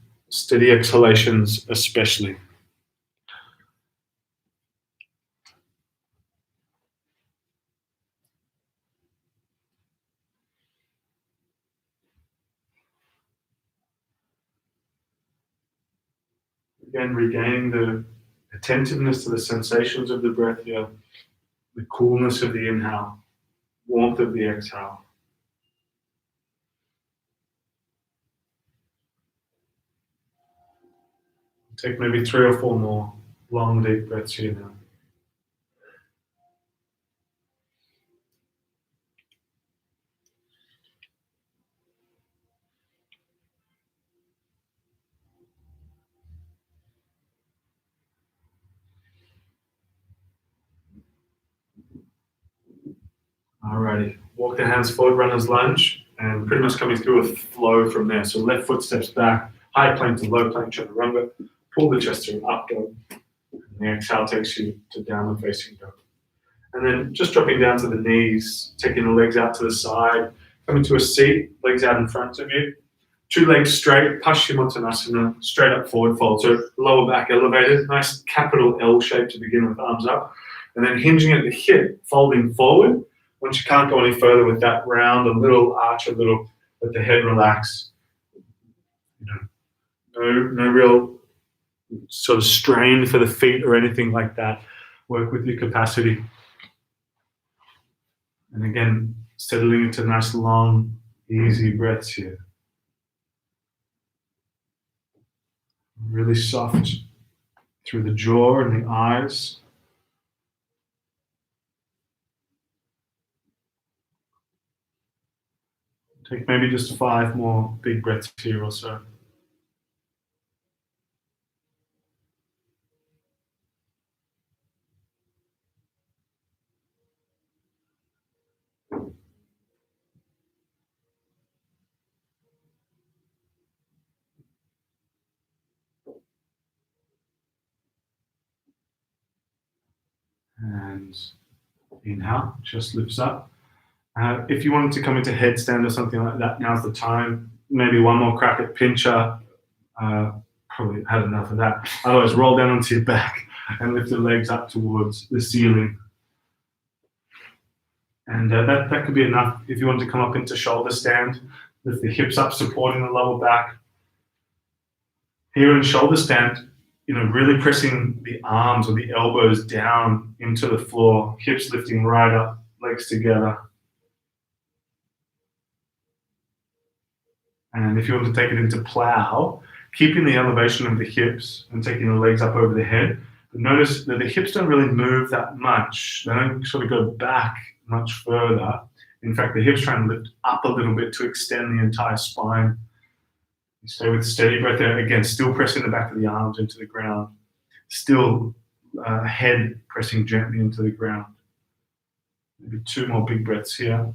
exhalations especially. Again, regaining the attentiveness to the sensations of the breath here, the coolness of the inhale, warmth of the exhale. Take maybe 3 or 4 more long, deep breaths here now. Alrighty, walk the hands forward, runner's lunge, and pretty much coming through a flow from there. So left foot steps back, high plank to low plank, chaturanga, pull the chest through, up dog. And the exhale takes you to downward facing dog. And then just dropping down to the knees, taking the legs out to the side, coming to a seat, legs out in front of you. 2 legs straight, Paschimottanasana, straight up forward fold. So lower back elevated, nice capital L shape to begin with, arms up. And then hinging at the hip, folding forward. Once you can't go any further with that round, a little arch, a little, let the head relax. No real sort of strain for the feet or anything like that. Work with your capacity. And again, settling into nice, long, easy breaths here. Really soft through the jaw and the eyes. Take maybe just 5 more big breaths here or so. And inhale, chest lifts up. If you wanted to come into headstand or something like that, now's the time. Maybe one more crack at pincher. Probably had enough of that. Otherwise, roll down onto your back and lift the legs up towards the ceiling. And that could be enough. If you want to come up into shoulder stand, lift the hips up, supporting the lower back. Here in shoulder stand, really pressing the arms or the elbows down into the floor, hips lifting right up, legs together. And if you want to take it into plow, keeping the elevation of the hips and taking the legs up over the head, but notice that the hips don't really move that much. They don't sort of go back much further. In fact, the hips try and lift up a little bit to extend the entire spine. You stay with steady breath there. Again, still pressing the back of the arms into the ground. Still head pressing gently into the ground. Maybe 2 more big breaths here.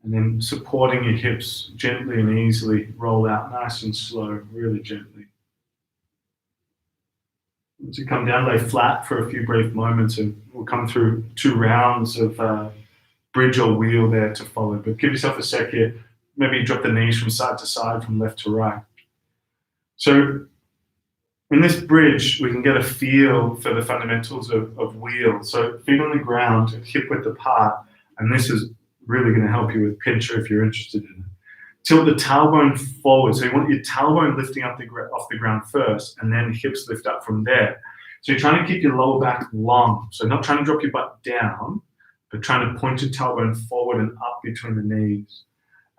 And then supporting your hips gently and easily roll out nice and slow, really gently. Once you come down, lay flat for a few brief moments, and we'll come through 2 rounds of bridge or wheel there to follow. But give yourself a sec here. Maybe drop the knees from side to side, from left to right. So in this bridge, we can get a feel for the fundamentals of wheel. So feet on the ground, hip width apart, and this is really going to help you with pincher if you're interested in it. Tilt the tailbone forward. So you want your tailbone lifting up off the ground first, and then hips lift up from there. So you're trying to keep your lower back long. So not trying to drop your butt down, but trying to point your tailbone forward and up between the knees.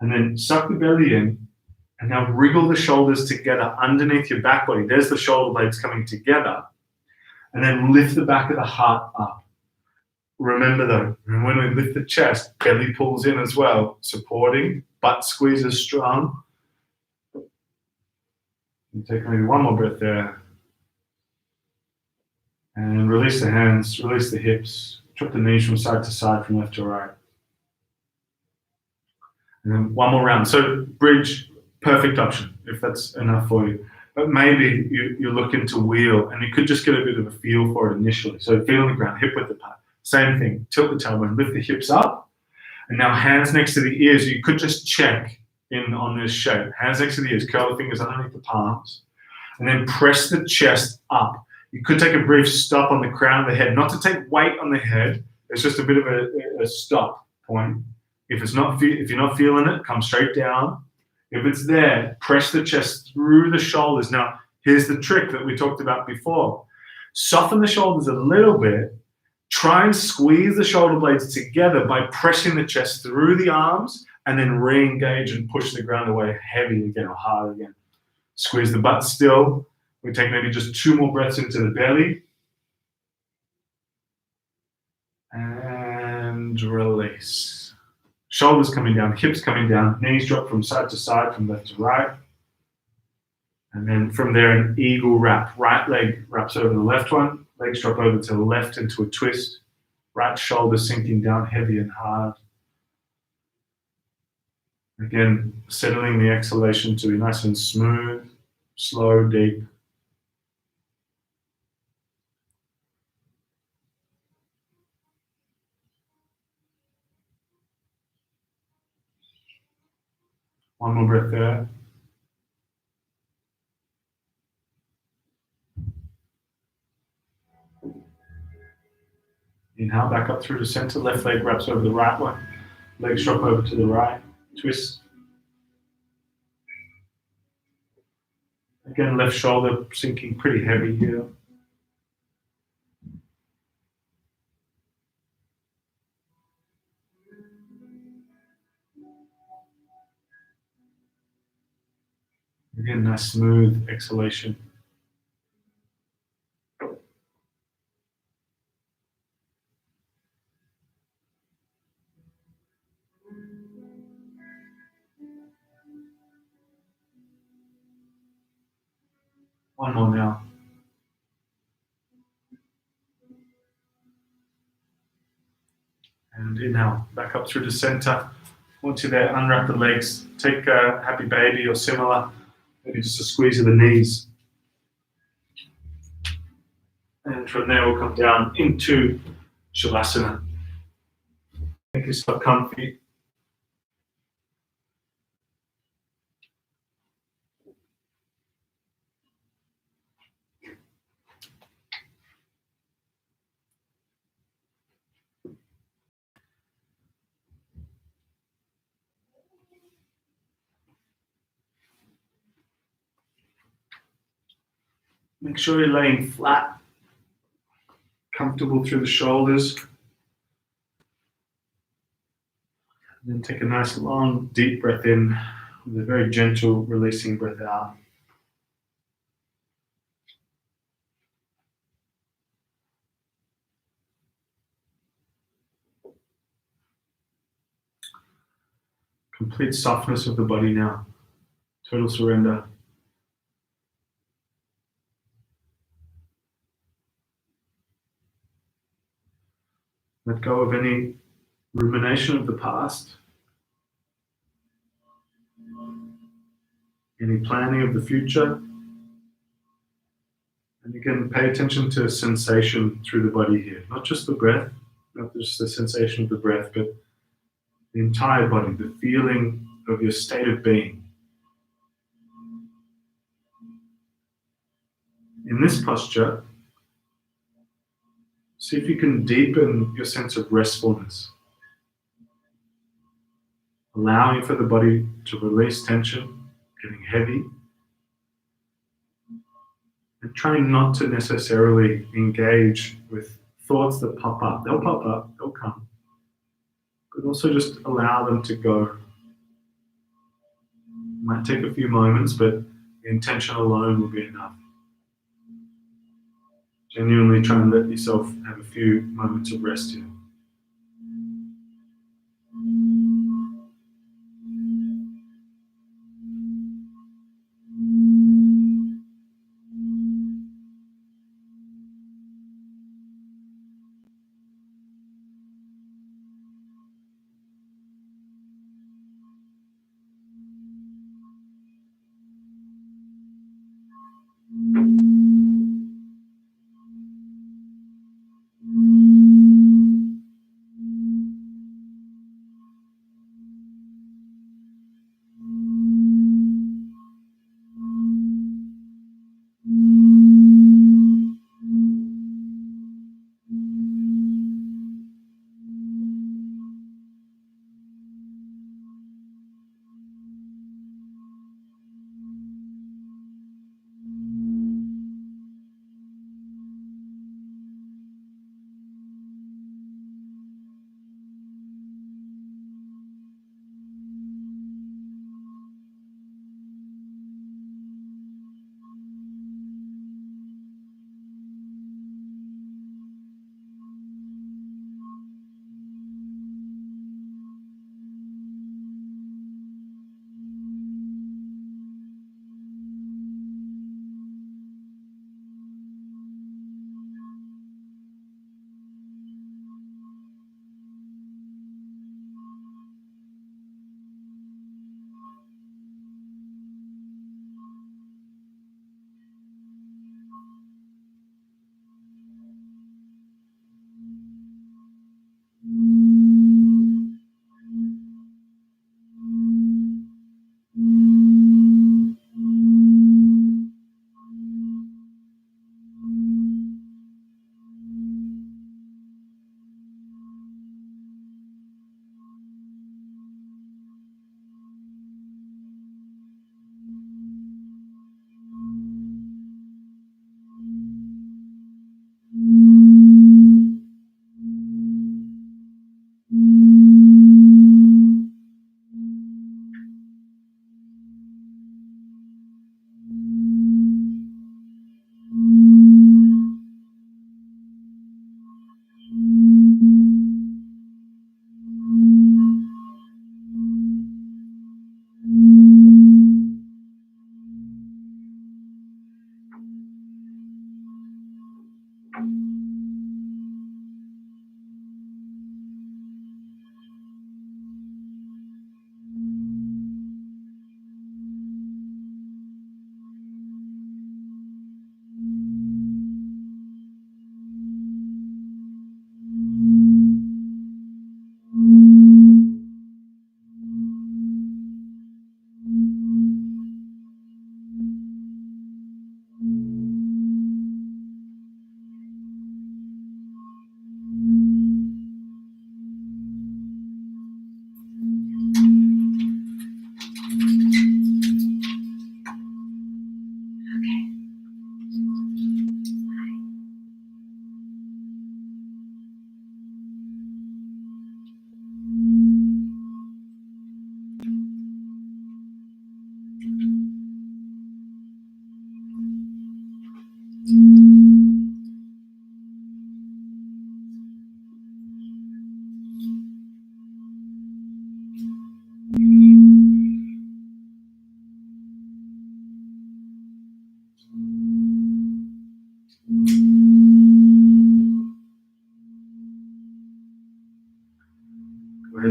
And then suck the belly in, and now wriggle the shoulders together underneath your back body. There's the shoulder blades coming together. And then lift the back of the heart up. Remember though, when we lift the chest, belly pulls in as well, supporting, butt squeezes strong. You take maybe 1 more breath there. And release the hands, release the hips, drop the knees from side to side, from left to right. And then 1 more round. So bridge, perfect option, if that's enough for you. But maybe you're looking to wheel, and you could just get a bit of a feel for it initially. So feet on the ground, hip width apart. Same thing, tilt the tailbone, lift the hips up, and now hands next to the ears. You could just check in on this shape. Hands next to the ears, curl the fingers underneath the palms, and then press the chest up. You could take a brief stop on the crown of the head, not to take weight on the head. It's just a bit of a stop point. If you're not feeling it, come straight down. If it's there, press the chest through the shoulders. Now, here's the trick that we talked about before. Soften the shoulders a little bit. Try and squeeze the shoulder blades together by pressing the chest through the arms, and then re-engage and push the ground away heavy again or hard again. Squeeze the butt still. We take maybe just 2 more breaths into the belly. And release. Shoulders coming down, hips coming down, knees drop from side to side, from left to right. And then from there, an eagle wrap. Right leg wraps over the left one. Legs drop over to the left into a twist. Right shoulder sinking down heavy and hard. Again, settling the exhalation to be nice and smooth, slow, deep. One more breath there. Inhale, back up through the center. Left leg wraps over the right one. Legs drop over to the right. Twist. Again, left shoulder sinking pretty heavy here. Again, nice smooth exhalation. One more now. And inhale, back up through the center. Once you're there, unwrap the legs. Take a happy baby or similar. Maybe just a squeeze of the knees. And from there, we'll come down into Shavasana. Make yourself comfy. Make sure you're laying flat, comfortable through the shoulders. And then take a nice long, deep breath in with a very gentle, releasing breath out. Complete softness of the body now. Total surrender. Let go of any rumination of the past, any planning of the future. And again, pay attention to sensation through the body here. Not just the breath, not just the sensation of the breath, but the entire body, the feeling of your state of being. In this posture, see if you can deepen your sense of restfulness, allowing for the body to release tension, getting heavy, and trying not to necessarily engage with thoughts that pop up. They'll pop up, they'll come, but also just allow them to go. Might take a few moments, but the intention alone will be enough. Genuinely try and let yourself have a few moments of rest here.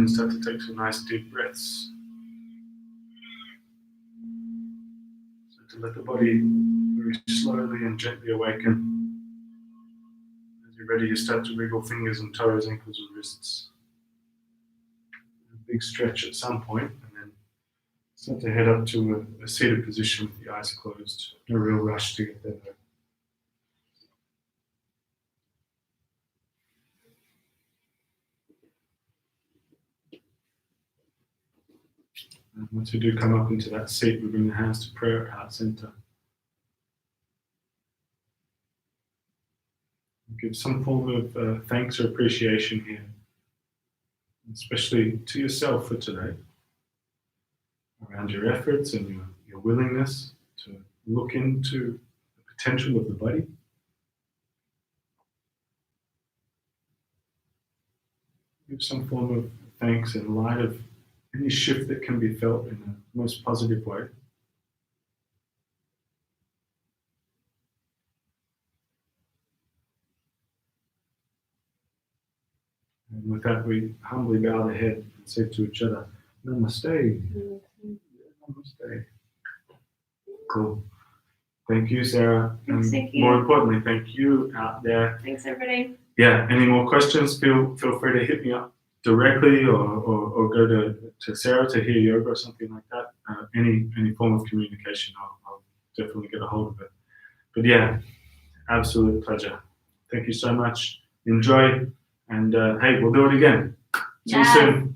in, start to take some nice deep breaths. So to let the body very slowly and gently awaken. As you're ready, you start to wriggle fingers and toes, ankles and wrists. A big stretch at some point, and then start to head up to a seated position with the eyes closed. No real rush to get there though. And once you do come up into that seat, we bring the hands to prayer at heart center. Give some form of thanks or appreciation here, especially to yourself for today, around your efforts and your willingness to look into the potential of the body. Give some form of thanks in light of any shift that can be felt in the most positive way. And with that, we humbly bow the head and say to each other, Namaste. Namaste. Cool. Thank you, Sarah. Thanks, and Nicky. more importantly, thank you out there. Thanks, everybody. Yeah, any more questions, feel free to hit me up directly or go to Sarah to hear yoga or something like that. Any form of communication, I'll definitely get a hold of it. But yeah, absolute pleasure. Thank you so much. Enjoy. And hey, we'll do it again. See you soon.